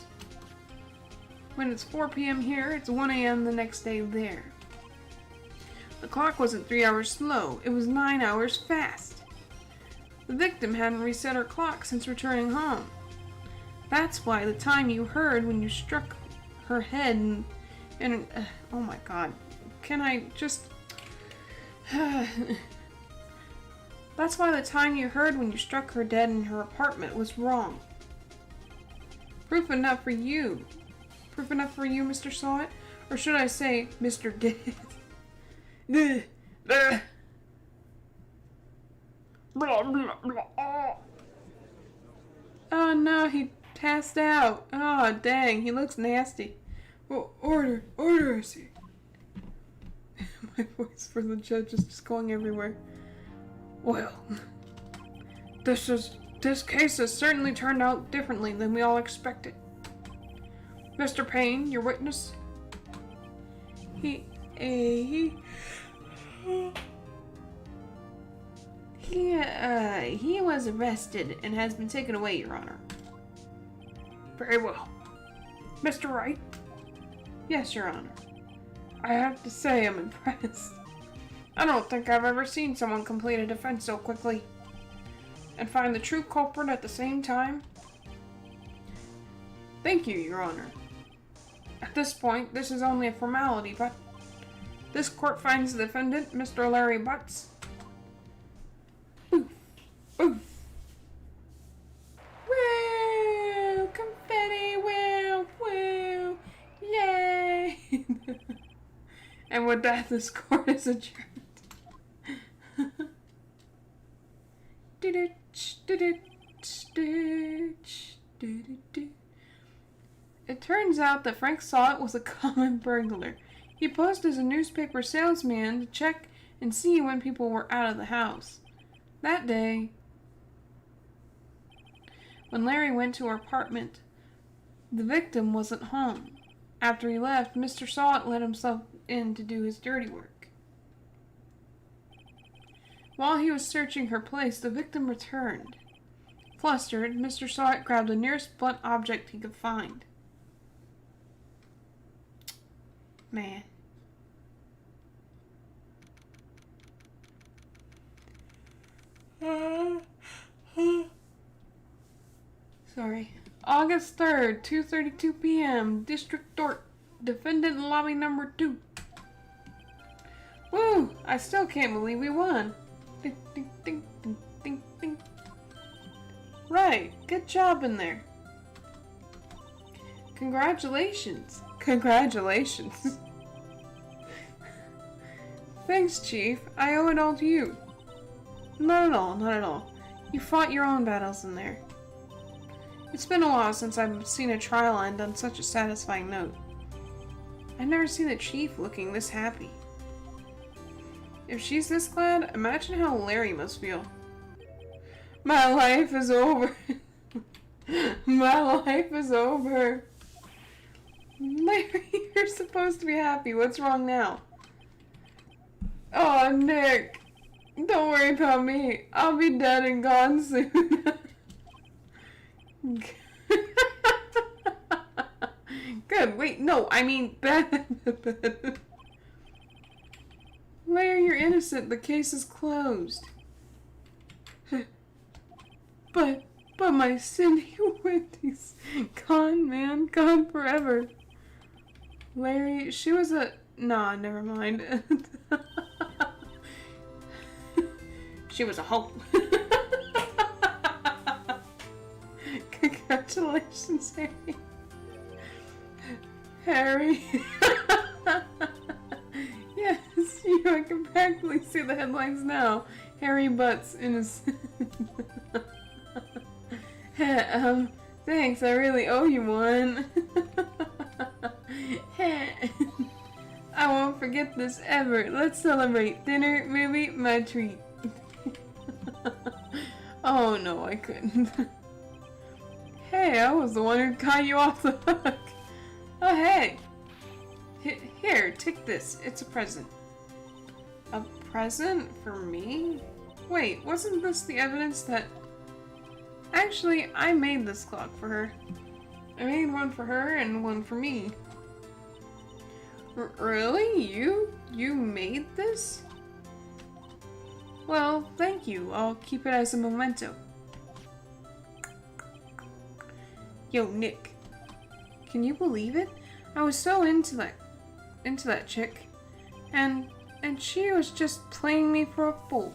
When it's 4 p.m. here, it's 1 a.m. the next day there. The clock wasn't 3 hours slow, it was 9 hours fast. The victim hadn't reset her clock since returning home. That's why the time you heard when you struck her head and oh my god, can I just... That's why the time you heard when you struck her dead in her apartment was wrong. Proof enough for you. Proof enough for you, Mr. Sawit? Or should I say, Mr. Dead? Oh no, he passed out. Oh dang, he looks nasty. Oh, order, I see. My voice for the judge is just going everywhere. Well, this case has certainly turned out differently than we all expected. Mr. Payne, your witness? He was arrested and has been taken away, Your Honor. Very well. Mr. Wright, Yes, Your Honor. I have to say I'm impressed. I don't think I've ever seen someone complete a defense so quickly. And find the true culprit at the same time. Thank you, Your Honor. At this point, this is only a formality, but this court finds the defendant, Mr. Larry Butts. Oof. Oof. Woo! Confetti! Woo! Woo! Yay! And with that, this court is adjourned. It turns out that Frank Salt was a common burglar. He posed as a newspaper salesman to check and see when people were out of the house. That day, when Larry went to her apartment, the victim wasn't home. After he left, Mr. Salt let himself in to do his dirty work. While he was searching her place, the victim returned. Flustered, Mr. Salt grabbed the nearest blunt object he could find. Man. Sorry. August 3rd, 2:32 p.m. District Court. Defendant lobby number 2. Woo! I still can't believe we won. Ding, ding, ding, ding, ding, ding. Right. Good job in there. Congratulations. Congratulations. Thanks, Chief. I owe it all to you. Not at all, not at all. You fought your own battles in there. It's been a while since I've seen a trial end on such a satisfying note. I've never seen the Chief looking this happy. If she's this glad, imagine how Larry must feel. My life is over. My life is over. Larry, you're supposed to be happy. What's wrong now? Oh, Nick. Don't worry about me. I'll be dead and gone soon. Good. Wait, no. I mean, bad. Larry, you're innocent. The case is closed. But my Cindy Wendy's gone, man. Gone forever. Larry, she was a... Nah, never mind. She was a hope. Congratulations, Harry. Harry. Yes, I can practically see the headlines now. Harry Butts in his... Thanks, I really owe you one. I won't forget this ever. Let's celebrate. Dinner, movie, my treat. Oh no, I couldn't. Hey, I was the one who got you off the hook. Oh hey. Here, take this. It's a present. A present for me? Wait, wasn't this the evidence that... Actually, I made this clock for her. I made one for her and one for me. Really? You made this? Well, thank you. I'll keep it as a memento. Yo, Nick. Can you believe it? I was so into that chick. And she was just playing me for a fool.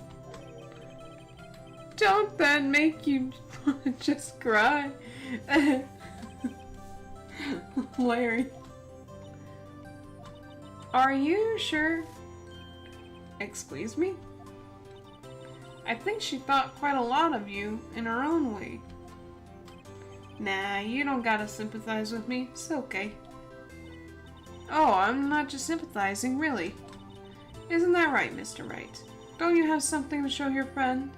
Don't that make you just cry? Larry. Are you sure? Excuse me? I think she thought quite a lot of you in her own way. Nah, you don't gotta sympathize with me. It's okay. Oh, I'm not just sympathizing, really. Isn't that right, Mr. Wright? Don't you have something to show your friend?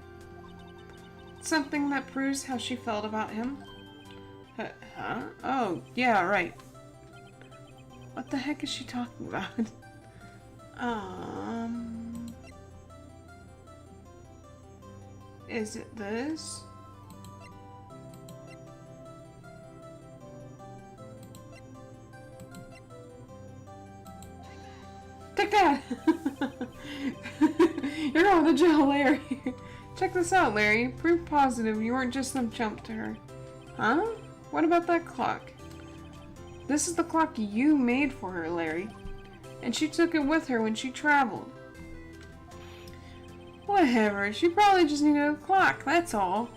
Something that proves how she felt about him? Huh? Oh, yeah, right. What the heck is she talking about? Is it this? god! You're going to jail, Larry. Check this out, Larry. Proof positive you weren't just some chump to her. Huh? What about that clock? This is the clock you made for her, Larry. And she took it with her when she traveled. Whatever, she probably just needed a clock, that's all.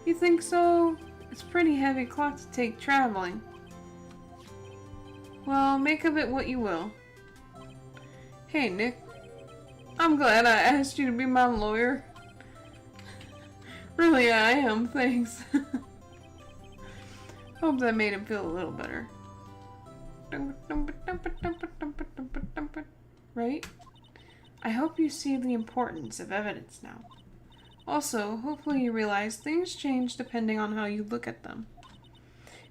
You think so? It's a pretty heavy clock to take traveling. Well, make of it what you will. Hey, Nick. I'm glad I asked you to be my lawyer. Really, I am, thanks. Hope that made him feel a little better. Right? I hope you see the importance of evidence now. Also, hopefully you realize things change depending on how you look at them.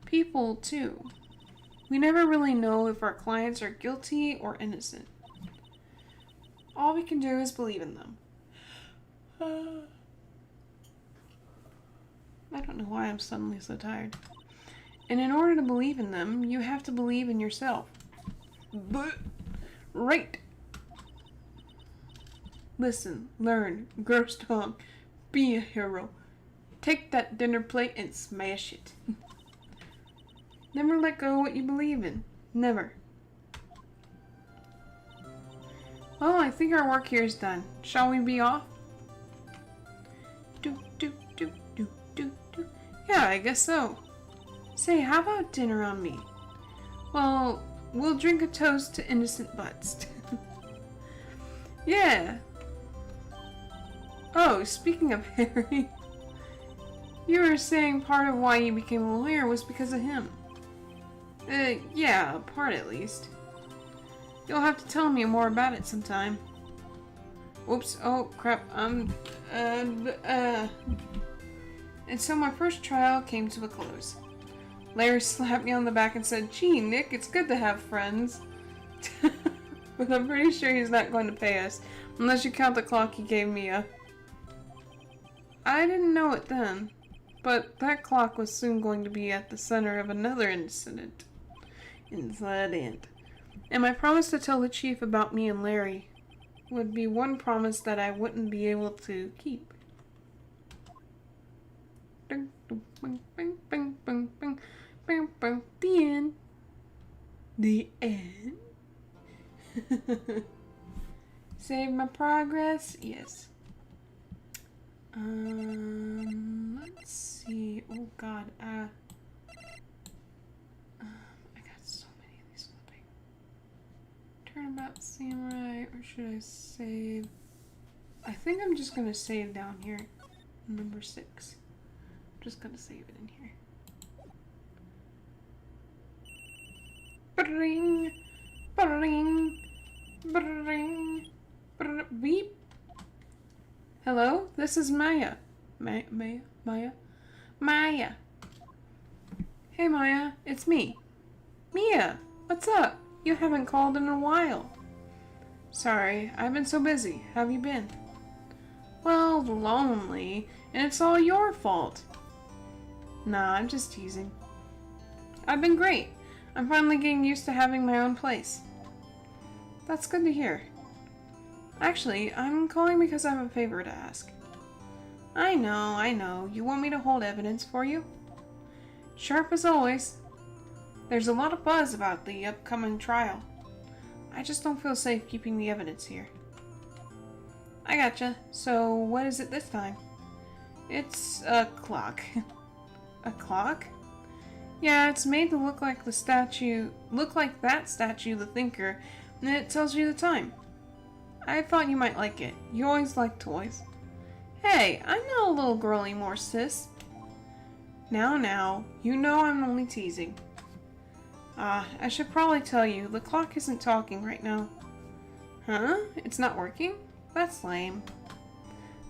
People, too. We never really know if our clients are guilty or innocent. All we can do is believe in them. I don't know why I'm suddenly so tired. And in order to believe in them, you have to believe in yourself. But, right. Listen, learn, grow strong, be a hero. Take that dinner plate and smash it. Never let go what you believe in. Never. Well, I think our work here is done. Shall we be off? Yeah, I guess so. Say, how about dinner on me? Well, we'll drink a toast to innocent butts. Yeah. Oh, speaking of Harry, you were saying part of why you became a lawyer was because of him. Yeah, part at least. You'll have to tell me more about it sometime. Oops, oh crap, And so my first trial came to a close. Larry slapped me on the back and said, "Gee, Nick, it's good to have friends." But I'm pretty sure he's not going to pay us, unless you count the clock he gave me I didn't know it then, but that clock was soon going to be at the center of another incident. And my promise to tell the chief about me and Larry would be one promise that I wouldn't be able to keep. The end. The end. Save my progress? Yes. Let's see. Oh god, I got so many of these flipping. Turnabout samurai, or should I save? I think I'm just gonna save down here. Number 6. I'm just gonna save it in here. Ba-ring, ba-ring, ba-ring, beep. Hello, this is Maya. Maya? Hey Maya, it's me. Mia, what's up? You haven't called in a while. Sorry, I've been so busy. How have you been? Well, lonely, and it's all your fault. Nah, I'm just teasing. I've been great. I'm finally getting used to having my own place. That's good to hear. Actually, I'm calling because I have a favor to ask. I know. You want me to hold evidence for you? Sharp as always. There's a lot of buzz about the upcoming trial. I just don't feel safe keeping the evidence here. I gotcha. So, what is it this time? It's a clock. A clock? Yeah, it's made to look like that statue, the Thinker, and it tells you the time. I thought you might like it. You always like toys. Hey, I'm not a little girl anymore, sis. Now, you know I'm only teasing. I should probably tell you, the clock isn't talking right now. Huh? It's not working? That's lame.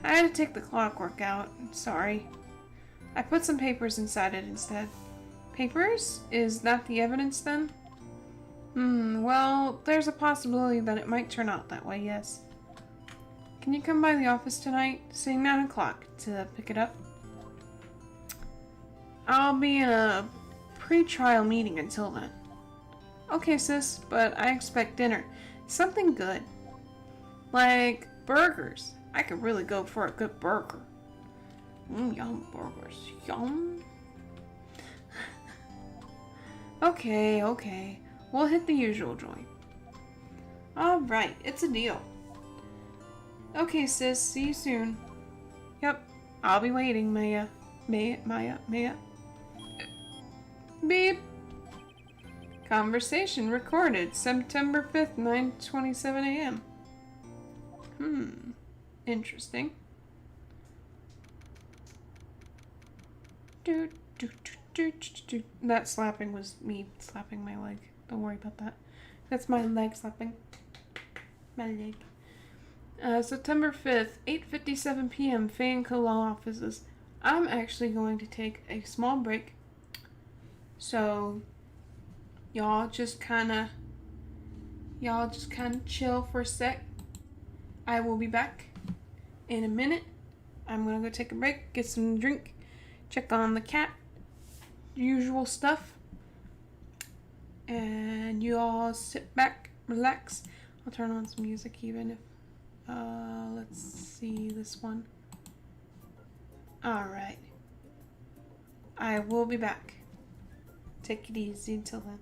I had to take the clockwork out. Sorry. I put some papers inside it instead. Papers? Is that the evidence then? Well, there's a possibility that it might turn out that way, yes. Can you come by the office tonight, say 9 o'clock, to pick it up? I'll be in a pre-trial meeting until then. Okay, sis, but I expect dinner. Something good. Like burgers. I could really go for a good burger. Yum burgers. Yum. Okay. We'll hit the usual joint. Alright, it's a deal. Okay, sis, see you soon. Yep, I'll be waiting, Maya. Maya. Beep. Conversation recorded September 5th, 9:27 a.m. Interesting. That slapping was me slapping my leg. Don't worry about that. That's my leg slapping. My leg. September 5th, 8:57 p.m. Pheonix Law offices. I'm actually going to take a small break. So, y'all just kind of chill for a sec. I will be back in a minute. I'm going to go take a break, get some drink, check on the cat, usual stuff. And you all sit back, relax. I'll turn on some music even if, let's see this one. Alright. I will be back. Take it easy until then.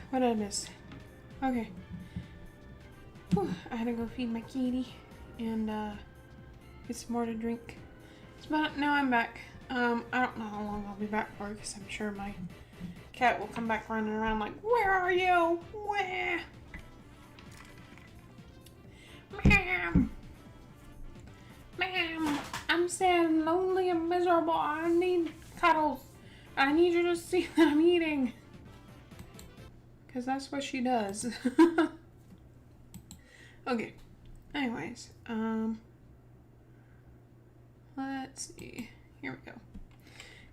What did I miss? Okay. Whew, I had to go feed my kitty and get some more to drink. But now I'm back. I don't know how long I'll be back for because I'm sure my cat will come back running around like, where are you? Where? Ma'am! Ma'am! I'm sad and lonely and miserable. I need cuddles. I need you to see that I'm eating. Because that's what she does. Okay. Anyways, let's see. Here we go.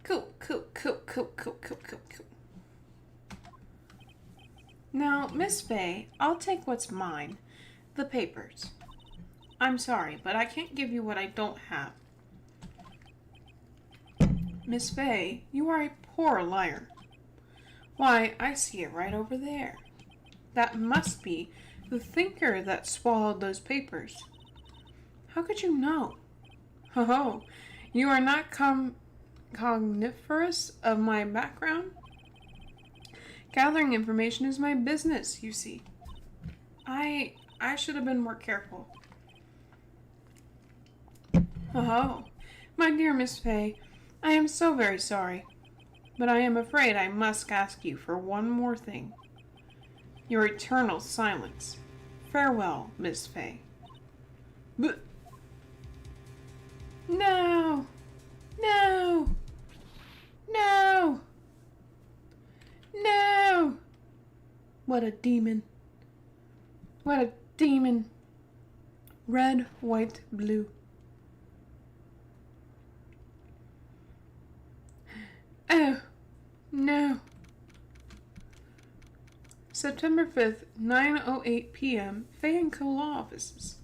Cool. Now, Miss Faye, I'll take what's mine. The papers. I'm sorry, but I can't give you what I don't have. Miss Faye, you are a poor liar. Why, I see it right over there. That must be the thinker that swallowed those papers. How could you know? Oh, you are not cogniferous of my background? Gathering information is my business, you see. I should have been more careful. Oh, my dear Miss Faye, I am so very sorry, but I am afraid I must ask you for one more thing. Your eternal silence. Farewell, Miss Faye. But no! No! No! No! What a demon. What a demon. Red, white, blue. Oh, no. September 5th, 9:08 p.m., Faye & Co. Law Offices.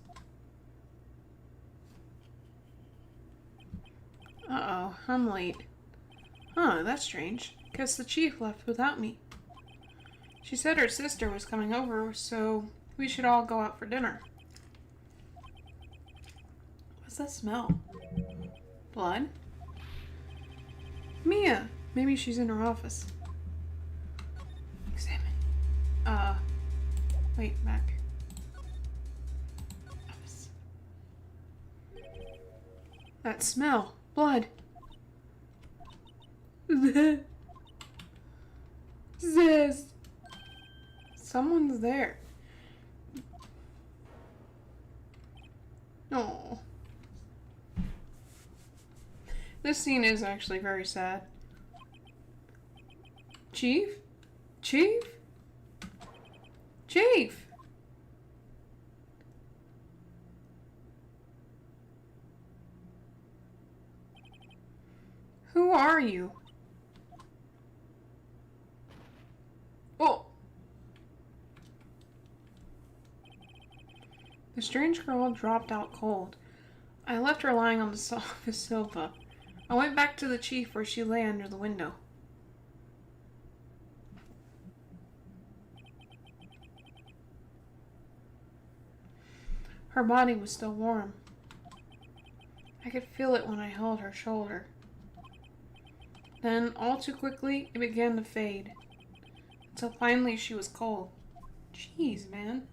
Uh-oh, I'm late. Huh, that's strange, because the chief left without me. She said her sister was coming over, so we should all go out for dinner. What's that smell? Blood? Mia! Maybe she's in her office. Examine. Wait, back. Office. That smell. Blood. Sis. Someone's there. Oh. This scene is actually very sad. Chief? Chief? Chief! Who are you? Oh! The strange girl dropped out cold. I left her lying on the office sofa. I went back to the chief where she lay under the window. Her body was still warm. I could feel it when I held her shoulder. Then, all too quickly, it began to fade. Until finally she was cold. Jeez, man.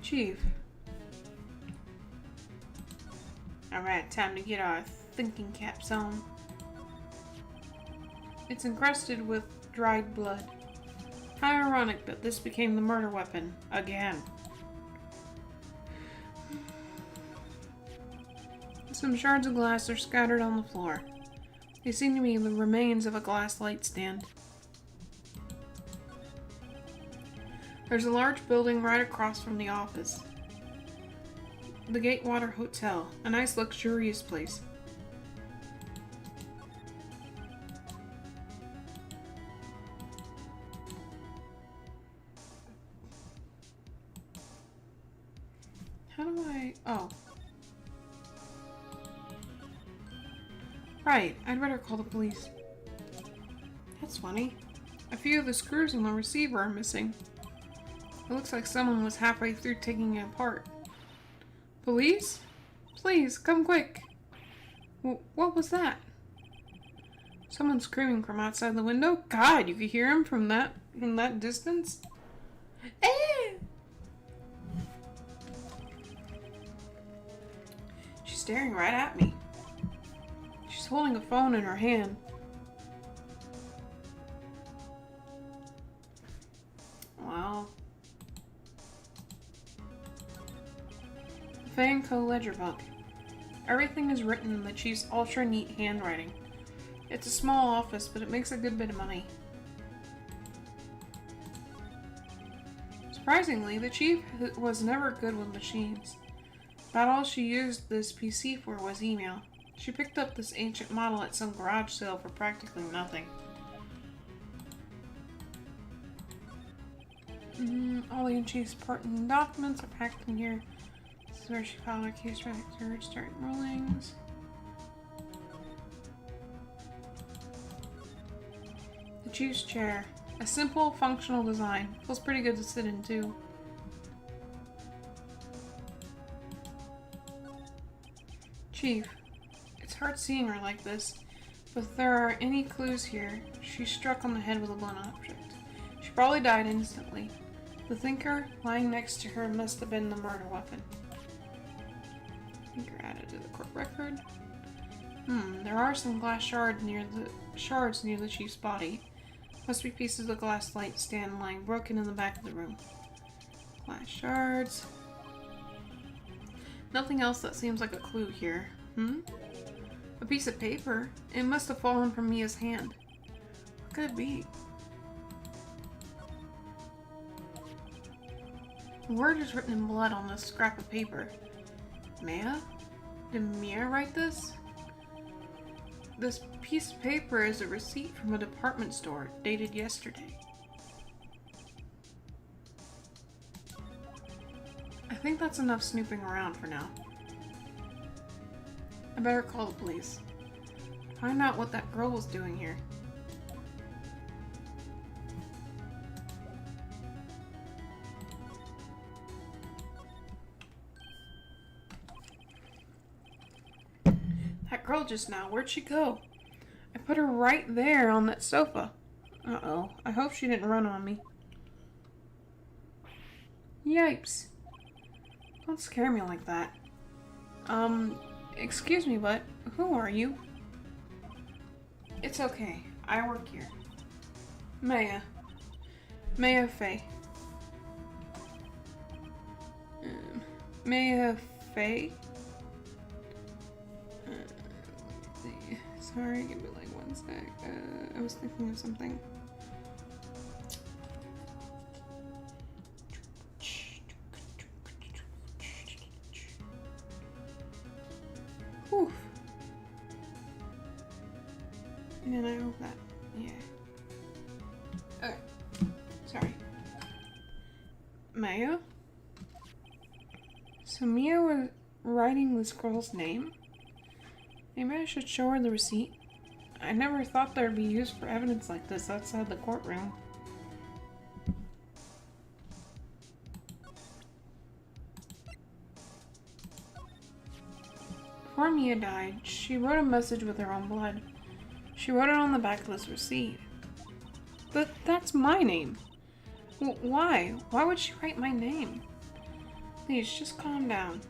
Chief. Alright, time to get our thinking caps on. It's encrusted with dried blood. How ironic that this became the murder weapon again. Some shards of glass are scattered on the floor. They seem to be the remains of a glass light stand. There's a large building right across from the office. The Gatewater Hotel, a nice luxurious place. How do I... Oh. Right, I'd better call the police. That's funny. A few of the screws on the receiver are missing. It looks like someone was halfway through taking it apart. Police? Please, come quick. What was that? Someone's screaming from outside the window. God, you could hear him from that distance. Eh! She's staring right at me. She's holding a phone in her hand. Wow. Pheonix ledger book. Everything is written in the chief's ultra neat handwriting. It's a small office, but it makes a good bit of money. Surprisingly, the chief was never good with machines. About all she used this PC for was email. She picked up this ancient model at some garage sale for practically nothing. All the chief's pertinent documents are packed in here. This is where she filed her case for the starting rulings. The chief's chair. A simple, functional design. Feels pretty good to sit in, too. Chief. It's hard seeing her like this, but if there are any clues here, she's struck on the head with a blunt object. She probably died instantly. The thinker lying next to her must have been the murder weapon. Thinker added to the court record. There are some glass shards near the chief's body. Must be pieces of glass light stand lying broken in the back of the room. Glass shards. Nothing else that seems like a clue here. A piece of paper. It must have fallen from Mia's hand. What could it be? The word is written in blood on this scrap of paper. Mia? Did Mia write this? This piece of paper is a receipt from a department store, dated yesterday. I think that's enough snooping around for now. I better call the police. Find out what that girl was doing here. That girl just now, where'd she go? I put her right there on that sofa. Uh-oh. I hope she didn't run on me. Yipes. Don't scare me like that. Excuse me, but who are you? It's okay. I work here. Maya. Maya Faye. Maya Faye? Sorry, give me like 1 sec. I was thinking of something. Whew. And I hope that, yeah. Okay. Sorry. Maya? So Mia was writing this girl's name? Maybe I should show her the receipt. I never thought there'd be used for evidence like this outside the courtroom. Before Mia died, she wrote a message with her own blood. She wrote it on the back of this receipt. But that's my name. Why? Why would she write my name? Please, just calm down.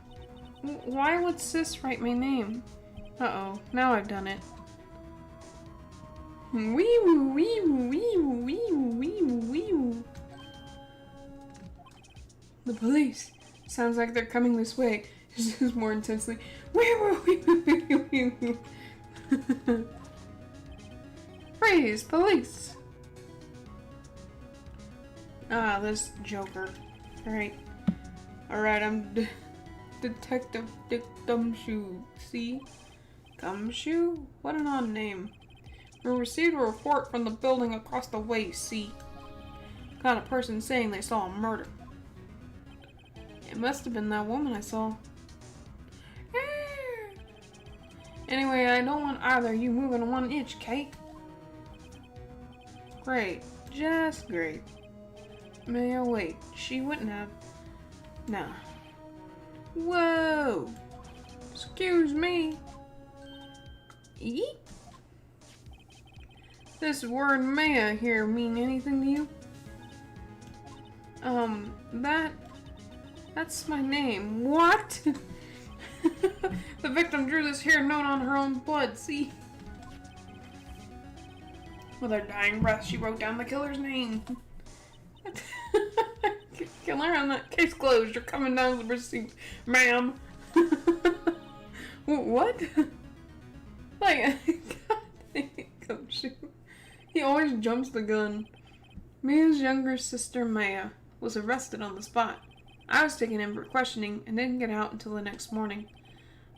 Why would Sis write my name? Uh-oh, now I've done it. Wee-woo, wee-woo, wee-woo, wee-woo, wee-woo, wee-woo. The police. Sounds like they're coming this way. This is more intensely. Wee-woo, wee-woo, wee-woo, wee-woo. Freeze, police. Ah, this Joker. Alright. Alright, I'm Detective Dick Gumshoe. See? Gumshoe? What an odd name. We received a report from the building across the way, see? Got a person saying they saw a murder. It must have been that woman I saw. Anyway, I don't want either of you moving 1 inch, Kate. Great. Just great. May I wait? She wouldn't have. No. Whoa! Excuse me. Yeet. this word Maya here mean anything to you? That's my name. What? The victim drew this here note on her own blood, see? With her dying breath, she wrote down the killer's name. Killer on that case closed. You're coming down to the receipt, ma'am. What? Like, God, shoot. He always jumps the gun. Maya's younger sister, Maya, was arrested on the spot. I was taken in for questioning and didn't get out until the next morning.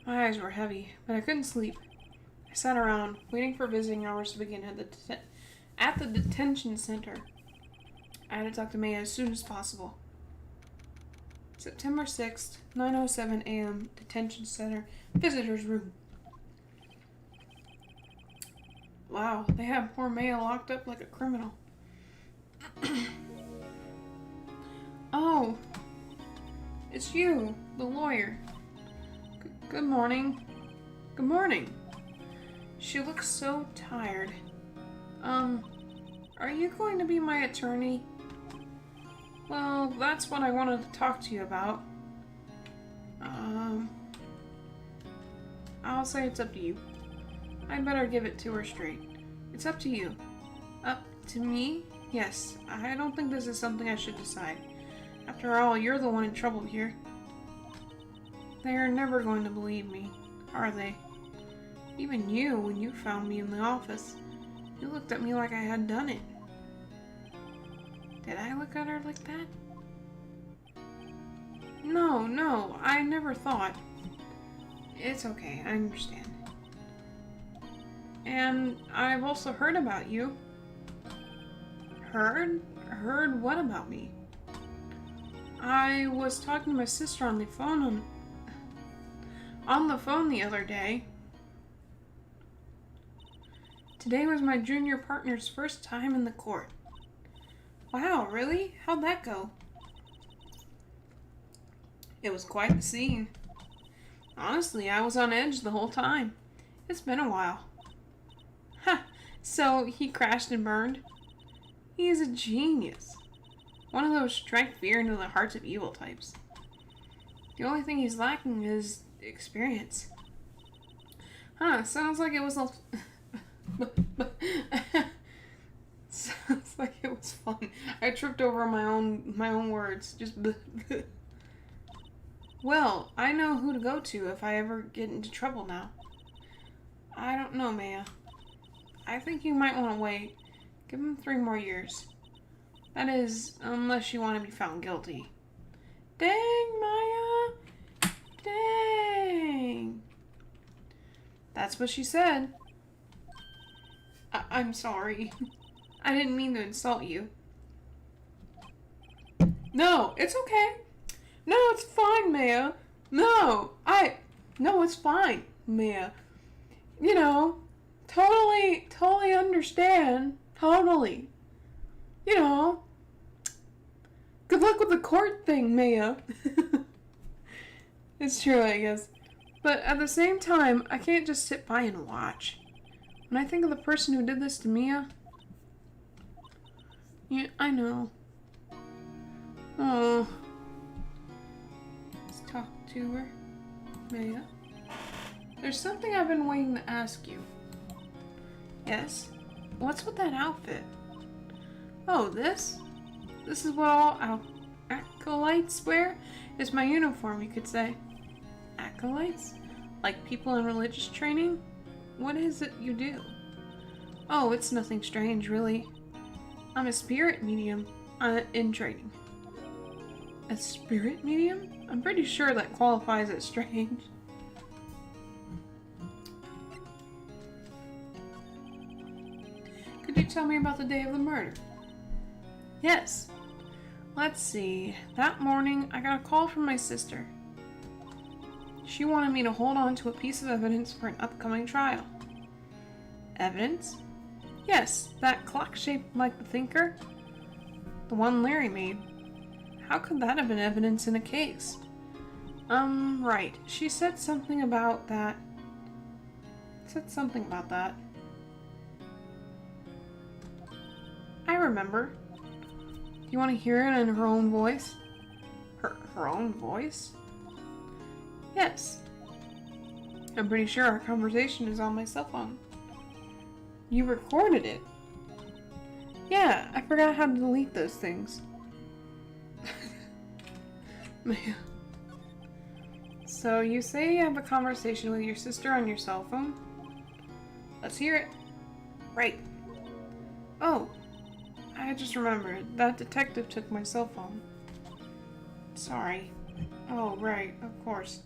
My eyes were heavy, but I couldn't sleep. I sat around, waiting for visiting hours to begin at the detention center. I had to talk to Maya as soon as possible. September 6th, 9:07 a.m., detention center, visitor's room. Wow, they have poor Maya locked up like a criminal. Oh, it's you, the lawyer. Good morning. Good morning. She looks so tired. Are you going to be my attorney? Well, that's what I wanted to talk to you about. I'll say it's up to you. I'd better give it to her straight. It's up to you. Up to me? Yes, I don't think this is something I should decide. After all, you're the one in trouble here. They're never going to believe me, are they? Even you, when you found me in the office, you looked at me like I had done it. Did I look at her like that? No, I never thought. It's okay, I understand. And I've also heard about you. Heard? Heard what about me? I was talking to my sister on the phone the other day. Today was my junior partner's first time in the court. Wow, really? How'd that go? It was quite the scene. Honestly, I was on edge the whole time. It's been a while. Ha! So he crashed and burned? He is a genius. One of those strike fear into the hearts of evil types. The only thing he's lacking is experience. Huh, sounds like it was a... Sounds like it was fun. I tripped over my own words. Just Well, I know who to go to if I ever get into trouble now. I don't know, Maya. I think you might want to wait. Give him 3 more years. That is, unless you want to be found guilty. Dang, Maya! Dang! That's what she said. I'm sorry. I didn't mean to insult you. No, it's okay. No, it's fine, Maya. No, it's fine, Maya. You know, totally understand. Totally. You know, good luck with the court thing, Maya. It's true, I guess. But at the same time, I can't just sit by and watch. When I think of the person who did this to Mia... Yeah, I know. Oh. Let's talk to her. Maya. There's something I've been waiting to ask you. Yes? What's with that outfit? Oh, this? This is what all acolytes wear? It's my uniform, you could say. Acolytes? Like people in religious training? What is it you do? Oh, it's nothing strange, really. I'm a spirit medium in training. A spirit medium? I'm pretty sure that qualifies as strange. Could you tell me about the day of the murder? Yes. Let's see. That morning, I got a call from my sister. She wanted me to hold on to a piece of evidence for an upcoming trial. Evidence? Yes, that clock shaped like the thinker. The one Larry made. How could that have been evidence in a case? Right. She said something about that. remember. Do you want to hear it in her own voice? Her own voice? Yes. I'm pretty sure our conversation is on my cell phone. You recorded it? Yeah, I forgot how to delete those things. Man. So you say you have a conversation with your sister on your cell phone? Let's hear it. Right. Oh, I just remembered. That detective took my cell phone. Sorry. Oh, right, of course.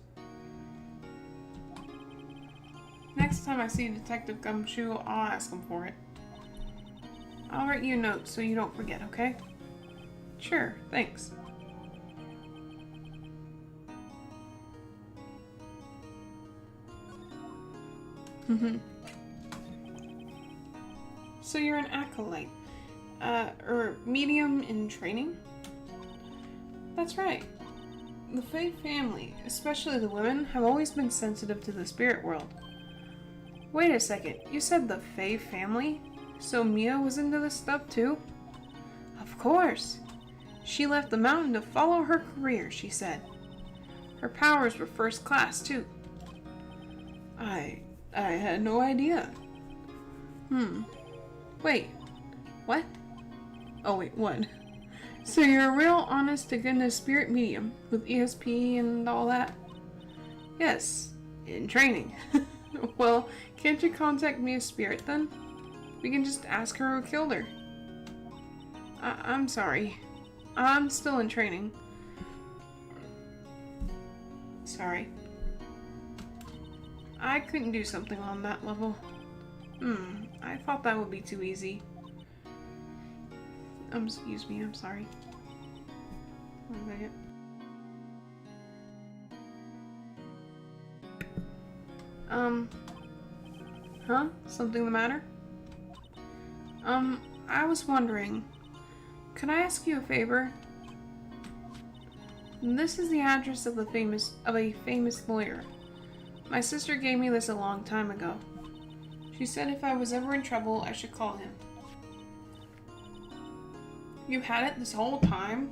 Next time I see Detective Gumshoe, I'll ask him for it. I'll write you a note so you don't forget, okay? Sure, thanks. So you're an acolyte, or medium in training? That's right. The Fae family, especially the women, have always been sensitive to the spirit world. Wait a second, you said the Fae family? So Mia was into this stuff too? Of course! She left the mountain to follow her career, she said. Her powers were first class too. I had no idea. Wait, what? Oh wait, what? So you're a real honest-to-goodness spirit medium with ESP and all that? Yes, in training. Well, can't you contact Mia's spirit then? We can just ask her who killed her. I'm sorry. I'm still in training. Sorry. I couldn't do something on that level. I thought that would be too easy. Excuse me, I'm sorry. One second. Huh? Something the matter? I was wondering, could I ask you a favor? This is the address of a famous lawyer. My sister gave me this a long time ago. She said if I was ever in trouble, I should call him. You had it this whole time?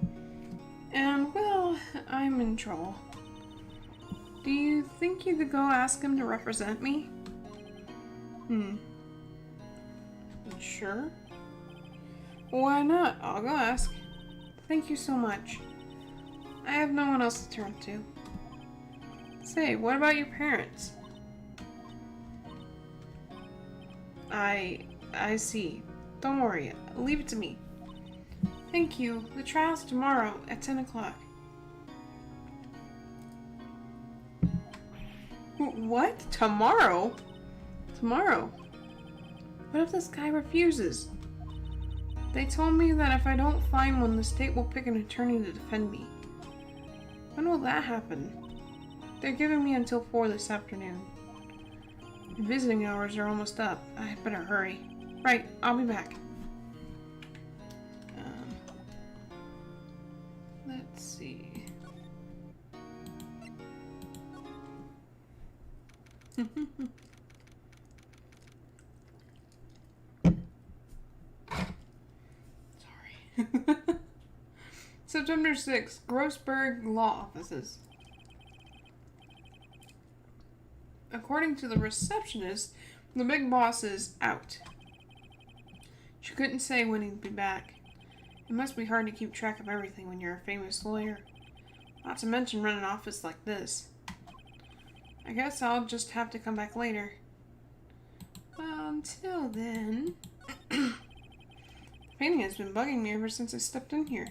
And, well, I'm in trouble. Do you think you could go ask him to represent me? Sure. Why not? I'll go ask. Thank you so much. I have no one else to turn to. Say, what about your parents? I see. Don't worry. Leave it to me. Thank you. The trial's tomorrow at 10 o'clock. What? Tomorrow? Tomorrow? What if this guy refuses? They told me that if I don't find one, the state will pick an attorney to defend me. When will that happen? They're giving me until 4 this afternoon. Visiting hours are almost up. I better hurry. Right, I'll be back. Let's see. Sorry. September 6th, Grossberg Law Offices. According to the receptionist, the big boss is out. She couldn't say when he'd be back. It must be hard to keep track of everything when you're a famous lawyer. Not to mention run an office like this. I guess I'll just have to come back later. Well, until then... The painting has been bugging me ever since I stepped in here.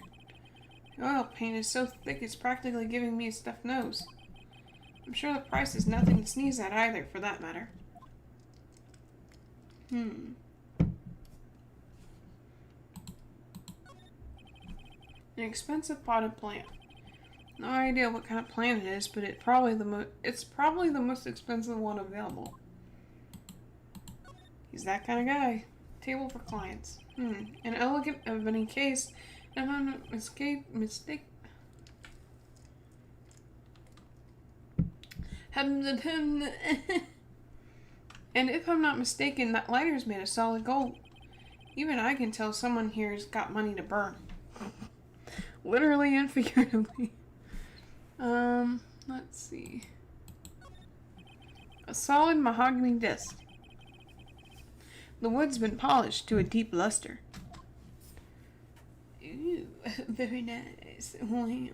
The oil paint is so thick it's practically giving me a stuffed nose. I'm sure the price is nothing to sneeze at either, for that matter. An expensive potted plant. No idea what kind of plant it is, but it's probably the most expensive one available. He's that kind of guy. Table for clients. An elegant ebony case, and I'm not mistake. And if I'm not mistaken, that lighter is made of solid gold. Even I can tell someone here's got money to burn. Literally and figuratively. Let's see. A solid mahogany disc. The wood's been polished to a deep luster. Ooh, very nice. Wow.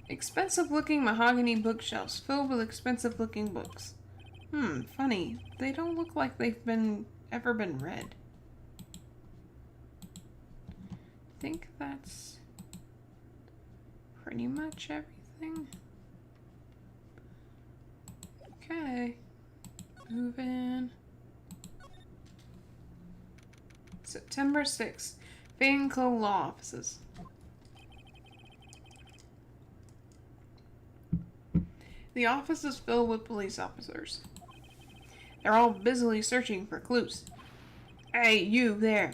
Expensive-looking mahogany bookshelves filled with expensive-looking books. Funny. They don't look like they've ever been read. I think that's pretty much everything. Okay. Move in. September 6th. Pheonix Law Offices. The office is filled with police officers. They're all busily searching for clues. Hey, you there.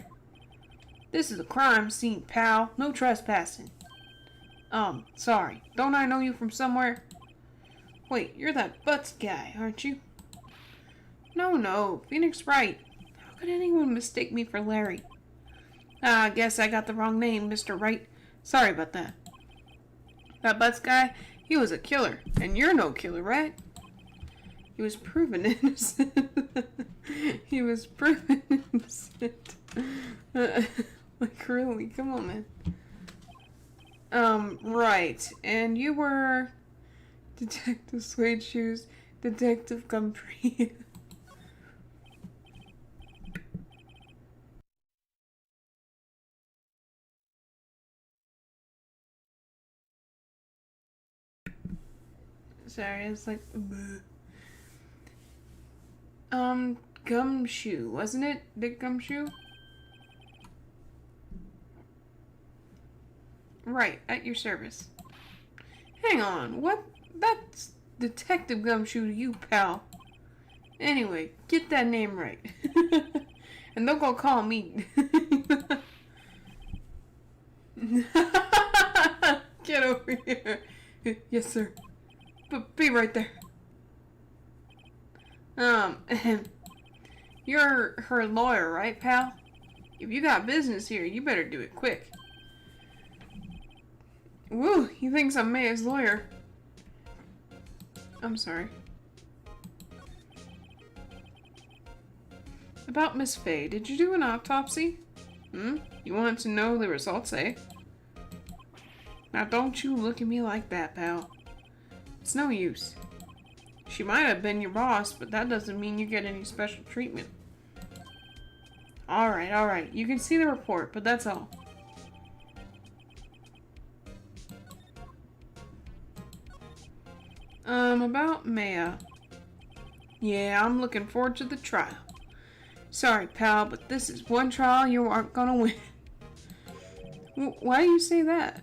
This is a crime scene, pal. No trespassing. Sorry. Don't I know you from somewhere? Wait, you're that Butts guy, aren't you? No. Pheonix Wright. How could anyone mistake me for Larry? I guess I got the wrong name, Mr. Wright. Sorry about that. That Butts guy, he was a killer. And you're no killer, right? He was proven innocent. He was proven innocent. Like, really? Come on, man. Right. And you were Detective Suede Shoes, Detective Gumtree. Sorry, it's like... Bleh. Gumshoe, wasn't it? Dick Gumshoe? Right, at your service. Hang on, what? That's Detective Gumshoe to you, pal. Anyway, get that name right. And don't go call me. Get over here. Yes, sir. But be right there. You're her lawyer, right, pal? If you got business here, you better do it quick. Woo, he thinks I'm Maya's lawyer. I'm sorry. About Miss Faye, did you do an autopsy? You wanted to know the results, eh? Now don't you look at me like that, pal. It's no use. She might have been your boss, but that doesn't mean you get any special treatment. Alright. You can see the report, but that's all. About Maya. Yeah, I'm looking forward to the trial. Sorry, pal, but this is one trial you aren't gonna win. Why do you say that?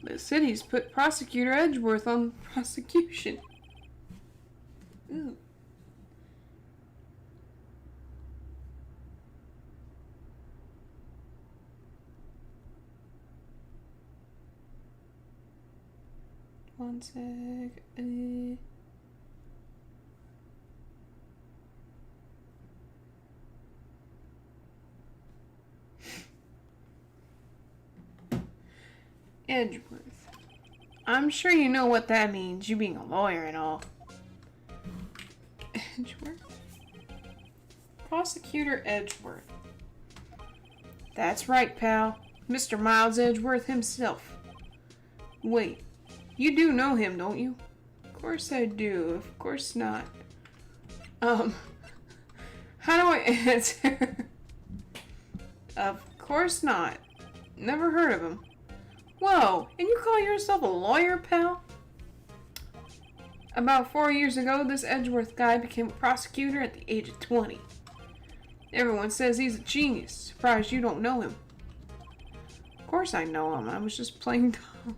The city's put Prosecutor Edgeworth on prosecution. Ooh. One sec. Edgeworth. I'm sure you know what that means, you being a lawyer and all. Edgeworth? Prosecutor Edgeworth. That's right, pal. Mr. Miles Edgeworth himself. Wait, you do know him, don't you? Of course I do. Of course not. How do I answer? Of course not. Never heard of him. Whoa, and you call yourself a lawyer, pal? About 4 years ago, this Edgeworth guy became a prosecutor at the age of 20. Everyone says he's a genius. Surprised you don't know him. Of course I know him. I was just playing dumb.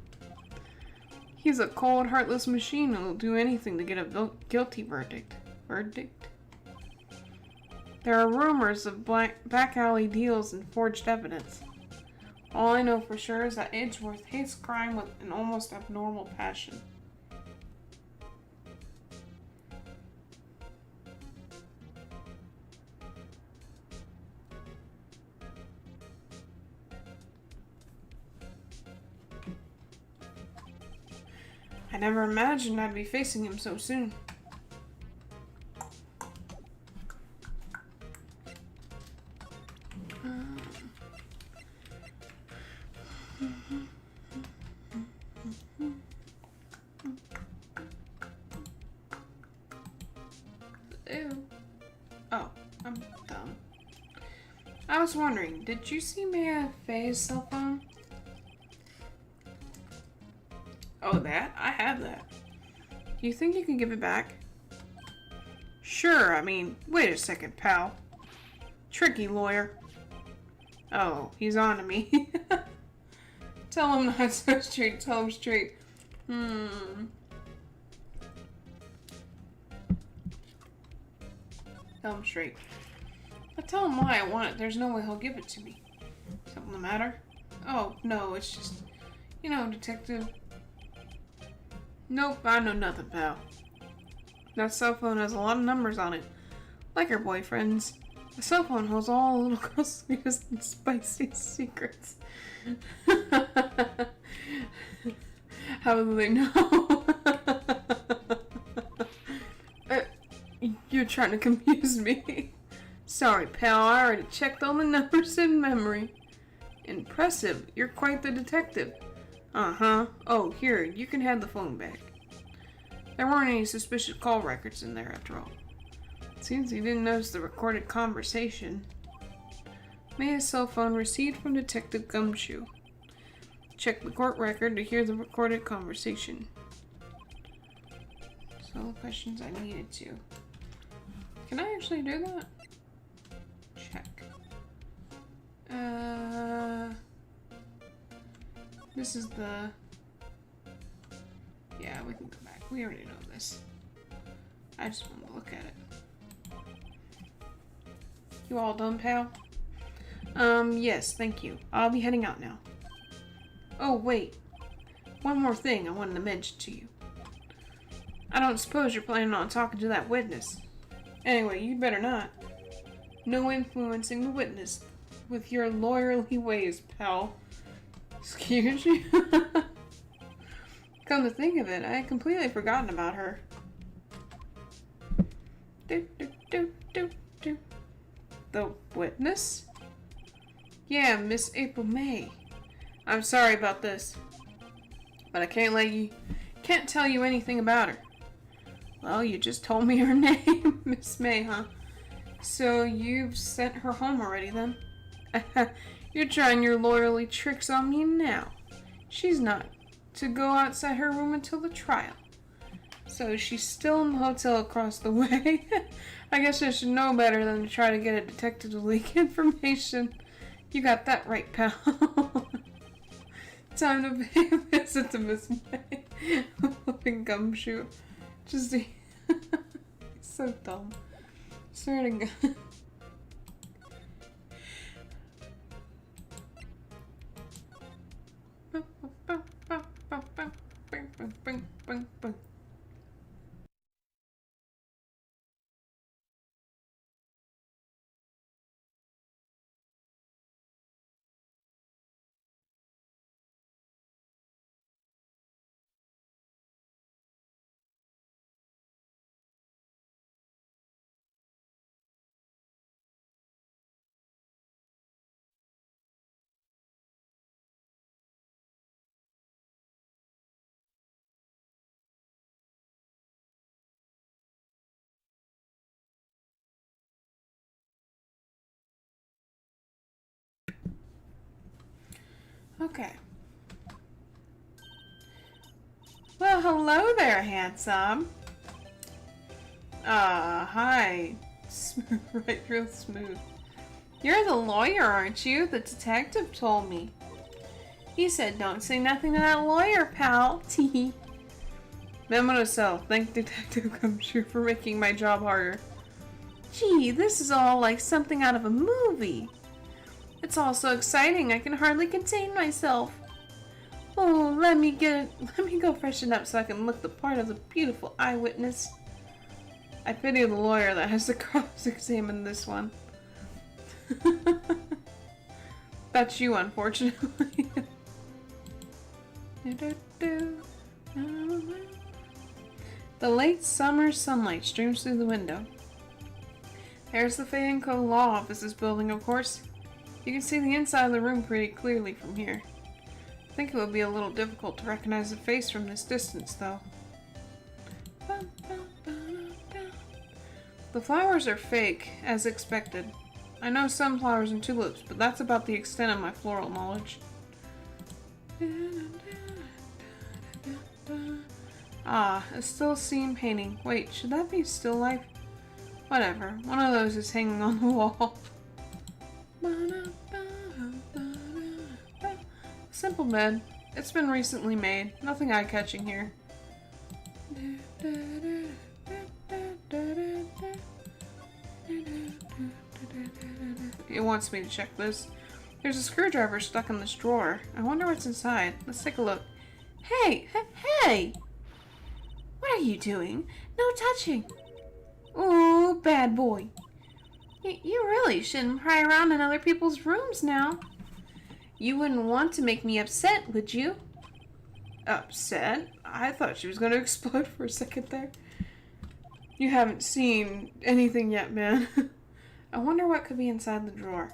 He's a cold, heartless machine who'll do anything to get a guilty verdict. There are rumors of back alley deals and forged evidence. All I know for sure is that Edgeworth hates crime with an almost abnormal passion. I never imagined I'd be facing him so soon. Ew. Oh, I'm dumb. I was wondering, did you see Maya Faye's cell phone? Oh, that? I have that. Do you think you can give it back? Sure, I mean, wait a second, pal. Tricky lawyer. Oh, he's on to me. Tell him not so straight, tell him straight. Tell him straight. But tell him why I want it. There's no way he'll give it to me. Something the matter? Oh, no, it's just, you know, detective. Nope, I know nothing, pal. That cell phone has a lot of numbers on it. Like her boyfriend's. The cell phone holds all the little girl's sweetest and spiciest secrets. How do they know? You're trying to confuse me. Sorry, pal, I already checked all the numbers in memory. Impressive, you're quite the detective. Uh-huh. Oh, here, you can have the phone back. There weren't any suspicious call records in there after all. Seems he didn't notice the recorded conversation. Maya's cell phone received from Detective Gumshoe. Check the court record to hear the recorded conversation. So all the questions I needed to. Can I actually do that? Check. This is the... Yeah, we can go back. We already know this. I just want to look at it. You all done, pal? Yes, thank you. I'll be heading out now. Oh, wait. One more thing I wanted to mention to you. I don't suppose you're planning on talking to that witness. Anyway, you'd better not. No influencing the witness with your lawyerly ways, pal. Excuse you? Come to think of it, I had completely forgotten about her. The witness? Yeah, Miss April May. I'm sorry about this, but I can't tell you anything about her. Well, you just told me her name, Miss May, huh? So you've sent her home already then? You're trying your lawyerly tricks on me now. She's not to go outside her room until the trial. So she's still in the hotel across the way. I guess I should know better than to try to get a detective to leak information. You got that right, pal. Time to pay a visit to Miss May. Flipping Gumshoe. Just he's so dumb. Swear to God. Okay. Well, hello there, handsome. Hi. Smooth, right, real smooth. You're the lawyer, aren't you? The detective told me. He said don't say nothing to that lawyer, pal. Tee. Memo to self. Thank Detective Gumshoe for making my job harder. Gee, this is all like something out of a movie. It's all so exciting I can hardly contain myself. Oh, let me go freshen up so I can look the part of the beautiful eyewitness. I pity the lawyer that has to cross-examine this one. That's you, unfortunately. The late summer sunlight streams through the window. There's the Pheonix Law Offices building, of course. You can see the inside of the room pretty clearly from here. I think it would be a little difficult to recognize the face from this distance, though. The flowers are fake, as expected. I know sunflowers and tulips, but that's about the extent of my floral knowledge. Ah, a still scene painting. Wait, should that be still life? Whatever, one of those is hanging on the wall. Simple bed. It's been recently made. Nothing eye-catching here. It wants me to check this. There's a screwdriver stuck in this drawer. I wonder what's inside. Let's take a look. Hey! Hey! What are you doing? No touching! Ooh, bad boy. You really shouldn't pry around in other people's rooms now. You wouldn't want to make me upset, would you? Upset? I thought she was going to explode for a second there. You haven't seen anything yet, man. I wonder what could be inside the drawer.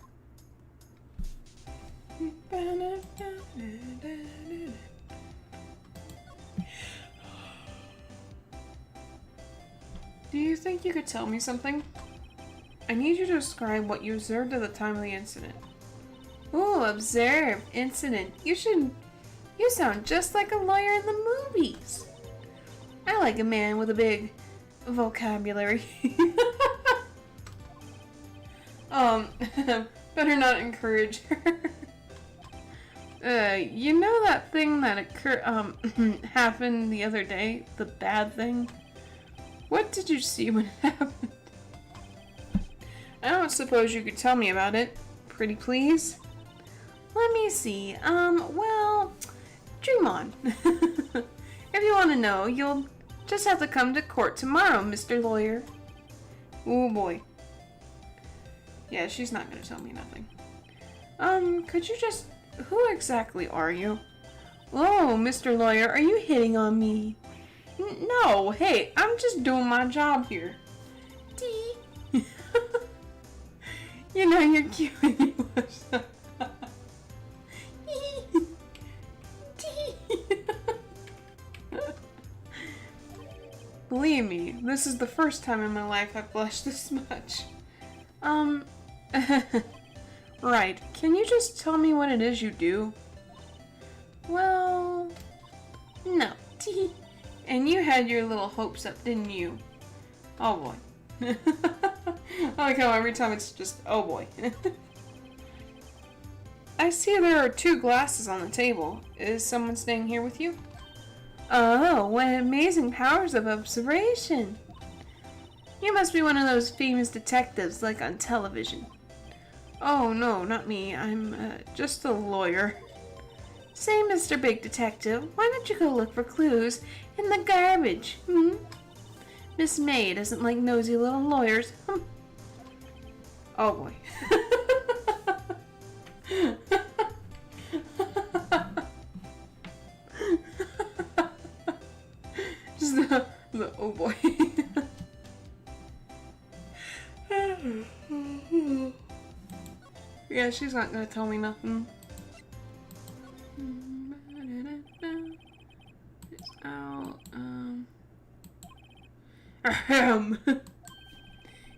Do you think you could tell me something? I need you to describe what you observed at the time of the incident. Ooh, observed. Incident. You sound just like a lawyer in the movies. I like a man with a big vocabulary. Better not encourage her. You know that thing that happened the other day? The bad thing? What did you see when it happened? I don't suppose you could tell me about it. Pretty please? Let me see. Well, dream on. If you want to know, you'll just have to come to court tomorrow, Mr. Lawyer. Oh boy. Yeah, she's not gonna tell me nothing. Could you just... Who exactly are you? Oh, Mr. Lawyer, are you hitting on me? No, hey, I'm just doing my job here. Dee. You know you're cute when you watch that. Believe me, this is the first time in my life I've blushed this much. Right, can you just tell me what it is you do? Well, no. And you had your little hopes up, didn't you? Oh boy. I like how every time it's just, oh boy. I see there are 2 glasses on the table. Is someone staying here with you? Oh, what amazing powers of observation. You must be one of those famous detectives like on television. Oh no, not me. I'm just a lawyer. Say, Mr. Big Detective, why don't you go look for clues in the garbage, Miss May doesn't like nosy little lawyers. Oh boy. Just the oh boy. Yeah, she's not gonna tell me nothing. It's out. Ahem.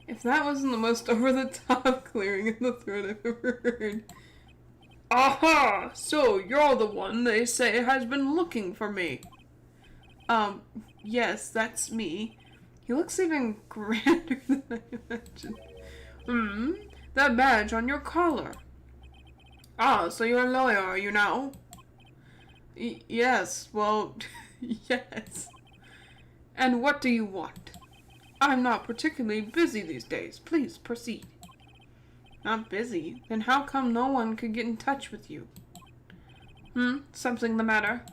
If that wasn't the most over-the-top clearing in the throat I've ever heard. Aha! So, you're the one they say has been looking for me. Yes, that's me. He looks even grander than I imagined. That badge on your collar. Ah, so you're a lawyer, are you now? Yes, well, yes. And what do you want? I'm not particularly busy these days. Please proceed. Not busy? Then how come no one could get in touch with you? Something the matter?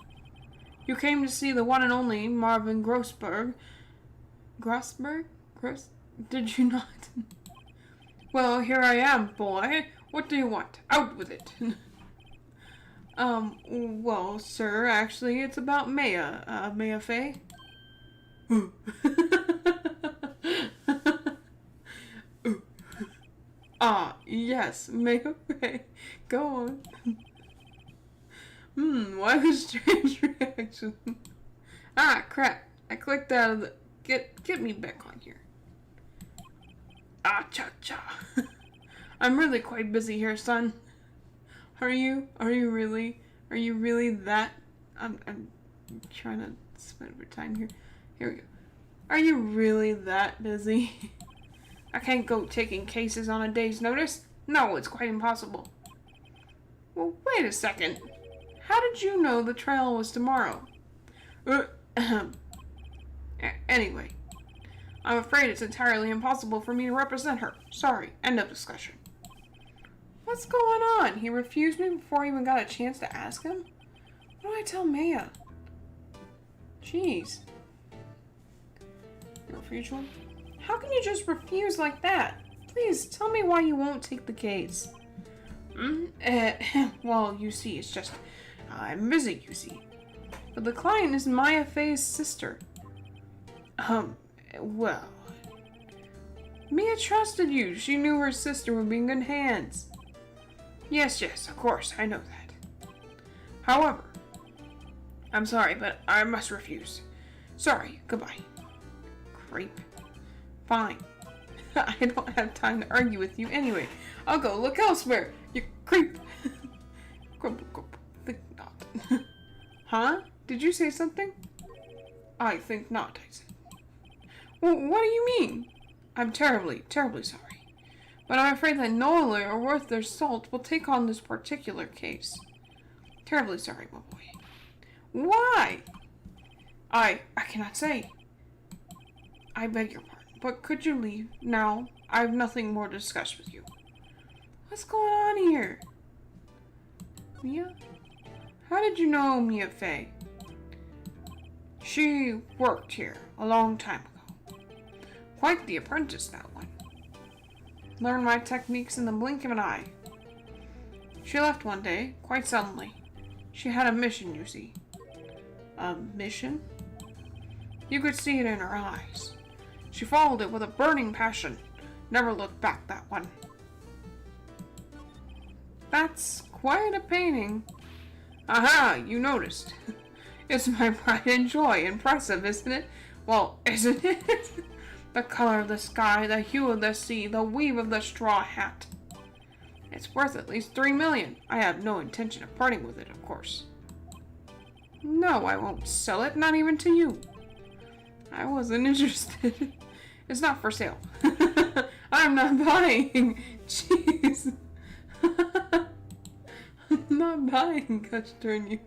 You came to see the one and only Marvin Grossberg. Grossberg? Did you not? Well, here I am, boy. What do you want? Out with it. Well, sir, actually, it's about Maya, Maya Fey. Yes, Maya Fey. Go on. Why the strange reaction? Crap. I clicked out of the... Get me back on here. Cha-cha. I'm really quite busy here, son. Are you? Are you really? Are you really that? I'm trying to spend more time here. Here we go. Are you really that busy? I can't go taking cases on a day's notice. No, it's quite impossible. Well, wait a second. How did you know the trial was tomorrow? Anyway, I'm afraid it's entirely impossible for me to represent her. Sorry, end of discussion. What's going on? He refused me before I even got a chance to ask him? What do I tell Maya? Jeez. Your refusal? How can you just refuse like that? Please, tell me why you won't take the case. Well, you see, it's just... I'm busy, you see. But the client is Maya Fey's sister. Well... Mia trusted you. She knew her sister would be in good hands. Yes, of course, I know that. However, I'm sorry, but I must refuse. Sorry, goodbye. Creep. Fine. I don't have time to argue with you anyway. I'll go look elsewhere, you creep. Think not. Huh? Did you say something? I think not, I said. Well, what do you mean? I'm terribly sorry. But I'm afraid that no lawyer worth their salt will take on this particular case. Terribly sorry, my boy. Why? I cannot say. I beg your pardon, but could you leave now? I have nothing more to discuss with you. What's going on here? Mia? How did you know Mia Fey? She worked here a long time ago. Quite the apprentice, that one. Learned my techniques in the blink of an eye. She left one day, quite suddenly. She had a mission, you see. A mission? You could see it in her eyes. She followed it with a burning passion. Never looked back, that one. That's quite a painting. Aha, you noticed. It's my pride and joy. Impressive, isn't it? Well, isn't it? The color of the sky, the hue of the sea, the weave of the straw hat. It's worth at least 3 million. I have no intention of parting with it, of course. No, I won't sell it, not even to you. I wasn't interested. It's not for sale. I'm not buying. Jeez. I'm not buying, gosh darn you.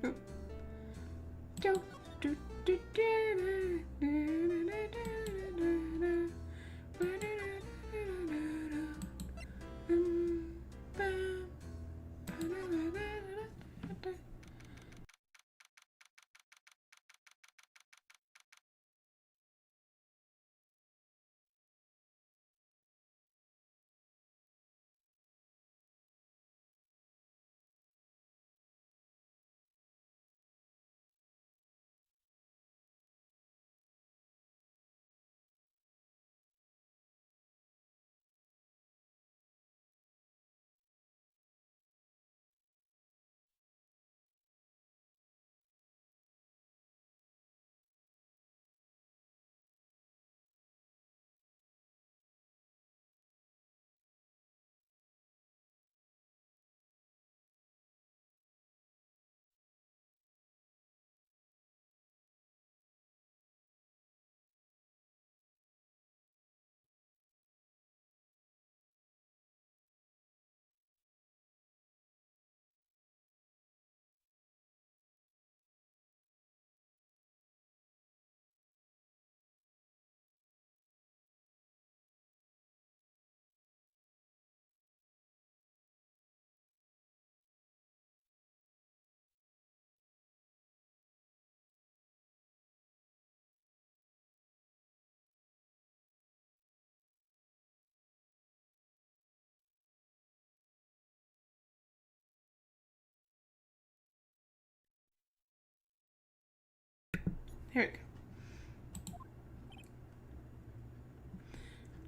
Here we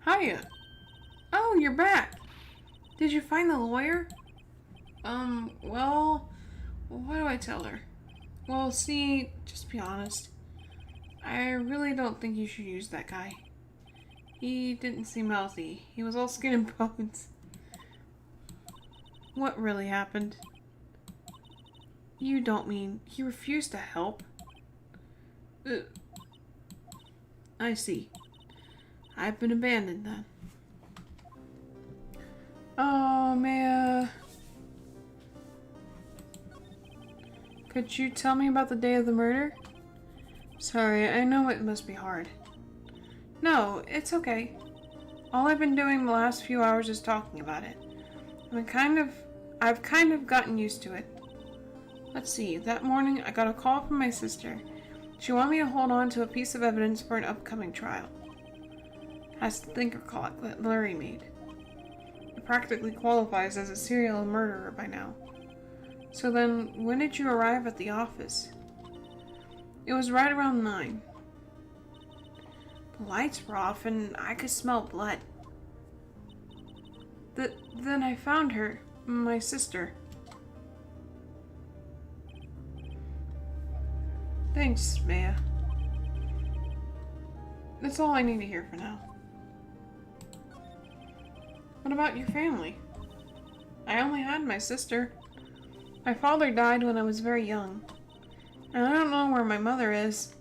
go. Hiya. Oh, you're back. Did you find the lawyer? Well, what do I tell her? Well, see, just be honest. I really don't think you should use that guy. He didn't seem healthy. He was all skin and bones. What really happened? You don't mean he refused to help? I see. I've been abandoned then. Oh, Maya. Could you tell me about the day of the murder? Sorry, I know it must be hard. No, it's okay. All I've been doing the last few hours is talking about it. I've kind of gotten used to it. Let's see, that morning I got a call from my sister. She wanted me to hold on to a piece of evidence for an upcoming trial. Has the thinker clock that Larry made. It practically qualifies as a serial murderer by now. So then, when did you arrive at the office? It was right around 9. The lights were off and I could smell blood. Then I found her, my sister. Thanks, Maya. That's all I need to hear for now. What about your family? I only had my sister. My father died when I was very young. And I don't know where my mother is.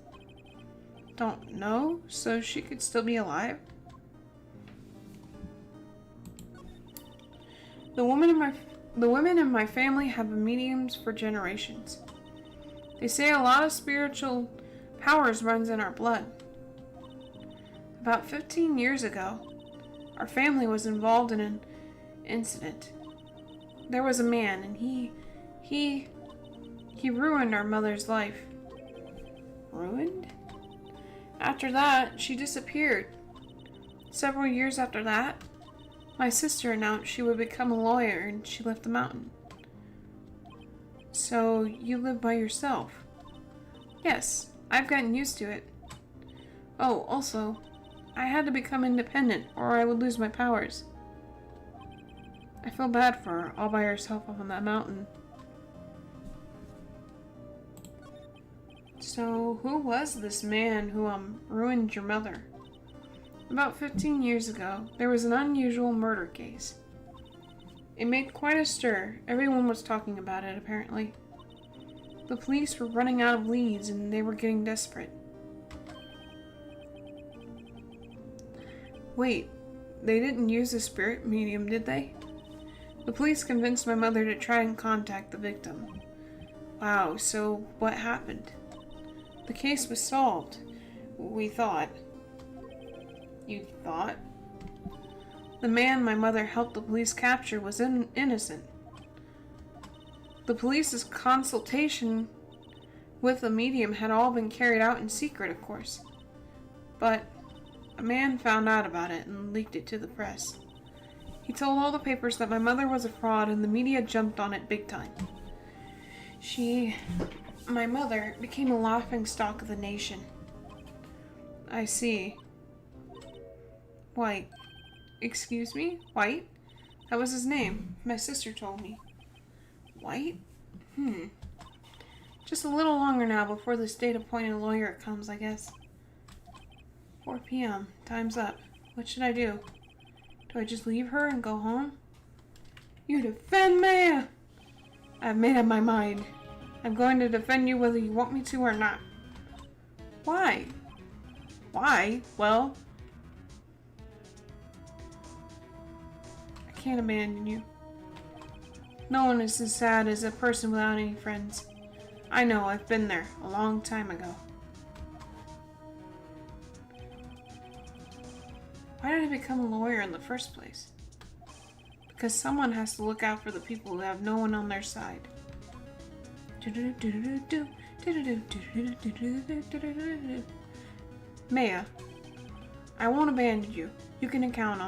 Don't know? So she could still be alive? The women in my family have been mediums for generations. They say a lot of spiritual powers runs in our blood. About 15 years ago, our family was involved in an incident. There was a man, and he ruined our mother's life. Ruined? After that, she disappeared. Several years after that, my sister announced she would become a lawyer and she left the mountain. So, you live by yourself? Yes, I've gotten used to it. Oh, also, I had to become independent or I would lose my powers. I feel bad for her, all by herself up on that mountain. So, who was this man who, ruined your mother? About 15 years ago, there was an unusual murder case. It made quite a stir. Everyone was talking about it, apparently. The police were running out of leads and they were getting desperate. Wait, they didn't use a spirit medium, did they? The police convinced my mother to try and contact the victim. Wow, so what happened? The case was solved. We thought. You thought? The man my mother helped the police capture was innocent. The police's consultation with the medium had all been carried out in secret, of course. But a man found out about it and leaked it to the press. He told all the papers that my mother was a fraud and the media jumped on it big time. My mother, became a laughingstock of the nation. I see. White. Excuse me? White? That was his name. My sister told me. White? Just a little longer now before the state-appointed lawyer comes, I guess. 4 p.m. Time's up. What should I do? Do I just leave her and go home? You defend me! I've made up my mind. I'm going to defend you whether you want me to or not. Why? Why? Well, I can't abandon you. No one is as sad as a person without any friends. I know, I've been there a long time ago. Why did I become a lawyer in the first place? Because someone has to look out for the people who have no one on their side. Maya, I won't abandon you. Count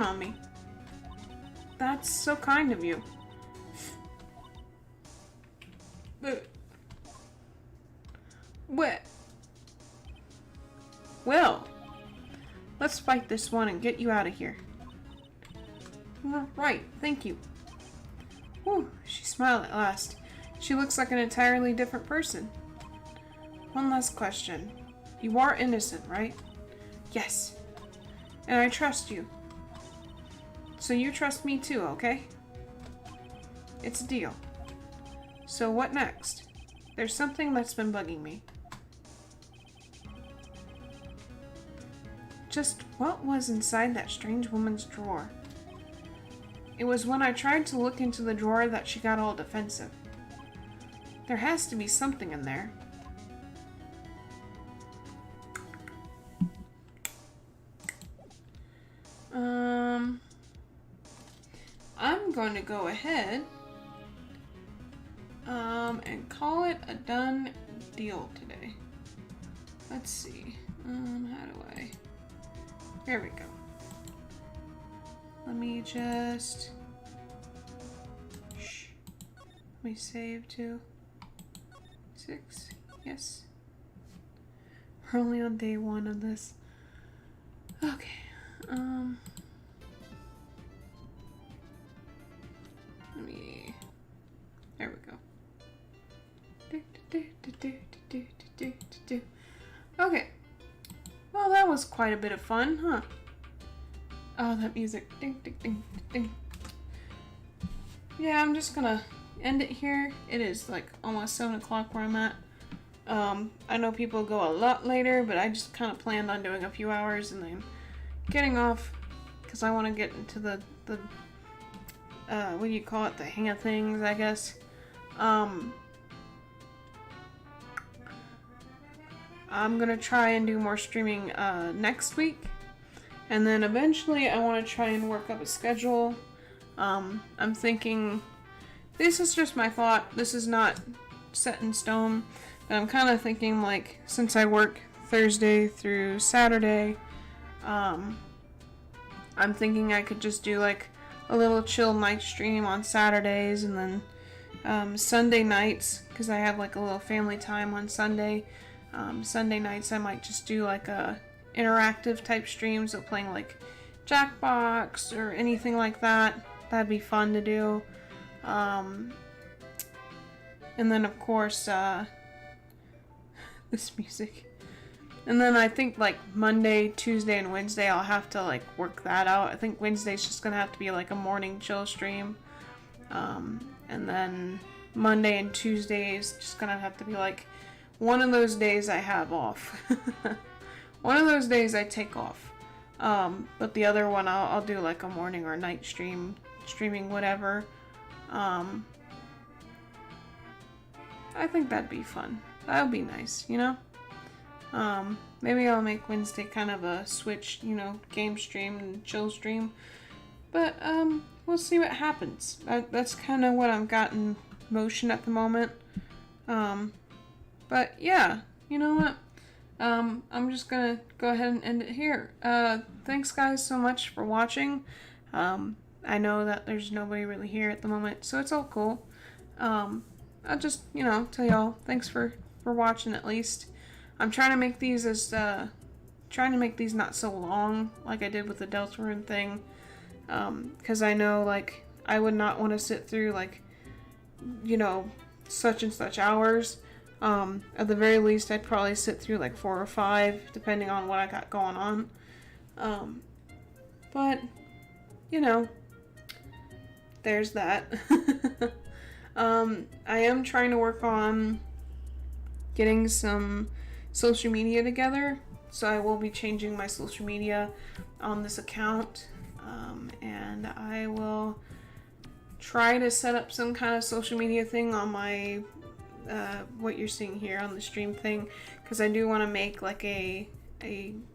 on me. That's so kind of you. fight this one and get you out of here. Right, thank you. Whew, she smiled at last. She looks like an entirely different person. One last question. You are innocent, right? Yes. And I trust you. So you trust me too, okay? It's a deal. So what next? There's something that's been bugging me. Just what was inside that strange woman's drawer? It was when I tried to look into the drawer that she got all defensive. There has to be something in there. I'm going to go ahead and call it a done deal today. Let's see. How do I... There we go. Let me just... Shh. Let me save to 6. Yes. We're only on day 1 of this. Okay. Let me... There we go. Okay. Well, that was quite a bit of fun, huh? Oh, that music. Ding, ding, ding, ding. Yeah, I'm just gonna end it here. It is like almost 7 o'clock where I'm at. I know people go a lot later, but I just kind of planned on doing a few hours and then getting off because I want to get into the what do you call it? The hang of things, I guess. I'm gonna try and do more streaming next week, and then eventually I want to try and work up a schedule. I'm thinking, this is just my thought, this is not set in stone, but I'm kind of thinking, like, since I work Thursday through Saturday, I'm thinking I could just do like a little chill night stream on Saturdays, and then Sunday nights, because I have like a little family time on Sunday. Sunday nights I might just do like a interactive type stream, so playing like Jackbox or anything like that. That'd be fun to do. And then of course this music. And then I think like Monday, Tuesday, and Wednesday I'll have to like work that out. I think Wednesday's just gonna have to be like a morning chill stream. And then Monday and Tuesday is just gonna have to be like one of those days I have off. One of those days I take off. But the other one I'll do like a morning or night streaming whatever. I think that'd be fun. That would be nice, you know? Maybe I'll make Wednesday kind of a switch, you know, game stream and chill stream. But, we'll see what happens. That's kind of what I've got in motion at the moment. But yeah, you know what? I'm just gonna go ahead and end it here. Thanks guys so much for watching. I know that there's nobody really here at the moment, so it's all cool. I'll just, you know, tell y'all thanks for watching at least. I'm trying to make these not so long like I did with the Deltarune thing. Because I know, like, I would not want to sit through, like, you know, such and such hours. At the very least, I'd probably sit through, like, 4 or 5, depending on what I got going on. But, you know, there's that. I am trying to work on getting some social media together, so I will be changing my social media on this account. And I will try to set up some kind of social media thing on my, what you're seeing here on the stream thing, because I do want to make like a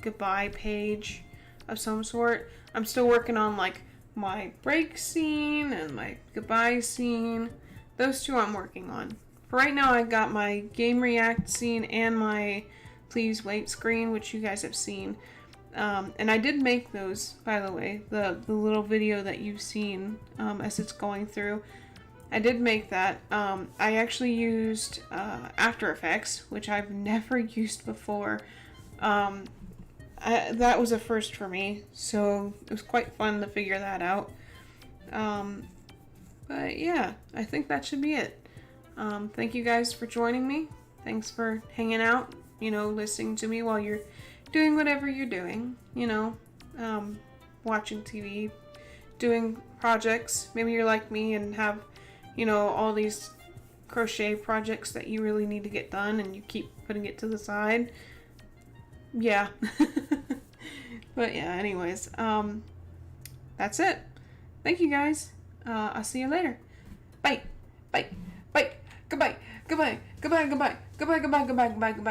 goodbye page of some sort. I'm still working on like my break scene and my goodbye scene. Those two I'm working on. For right now, I got my game react scene and my please wait screen, which you guys have seen. And I did make those, by the way, the little video that you've seen as it's going through. I did make that. I actually used After Effects, which I've never used before. that was a first for me, so it was quite fun to figure that out. But yeah, I think that should be it. Thank you guys for joining me. Thanks for hanging out, listening to me while you're doing whatever you're doing, watching TV, doing projects. Maybe you're like me and have, all these crochet projects that you really need to get done and you keep putting it to the side. Yeah. But yeah, anyways, that's it. Thank you guys. I'll see you later. Bye. Bye. Bye. Goodbye. Goodbye. Goodbye. Goodbye. Goodbye. Goodbye. Goodbye. Goodbye. Goodbye.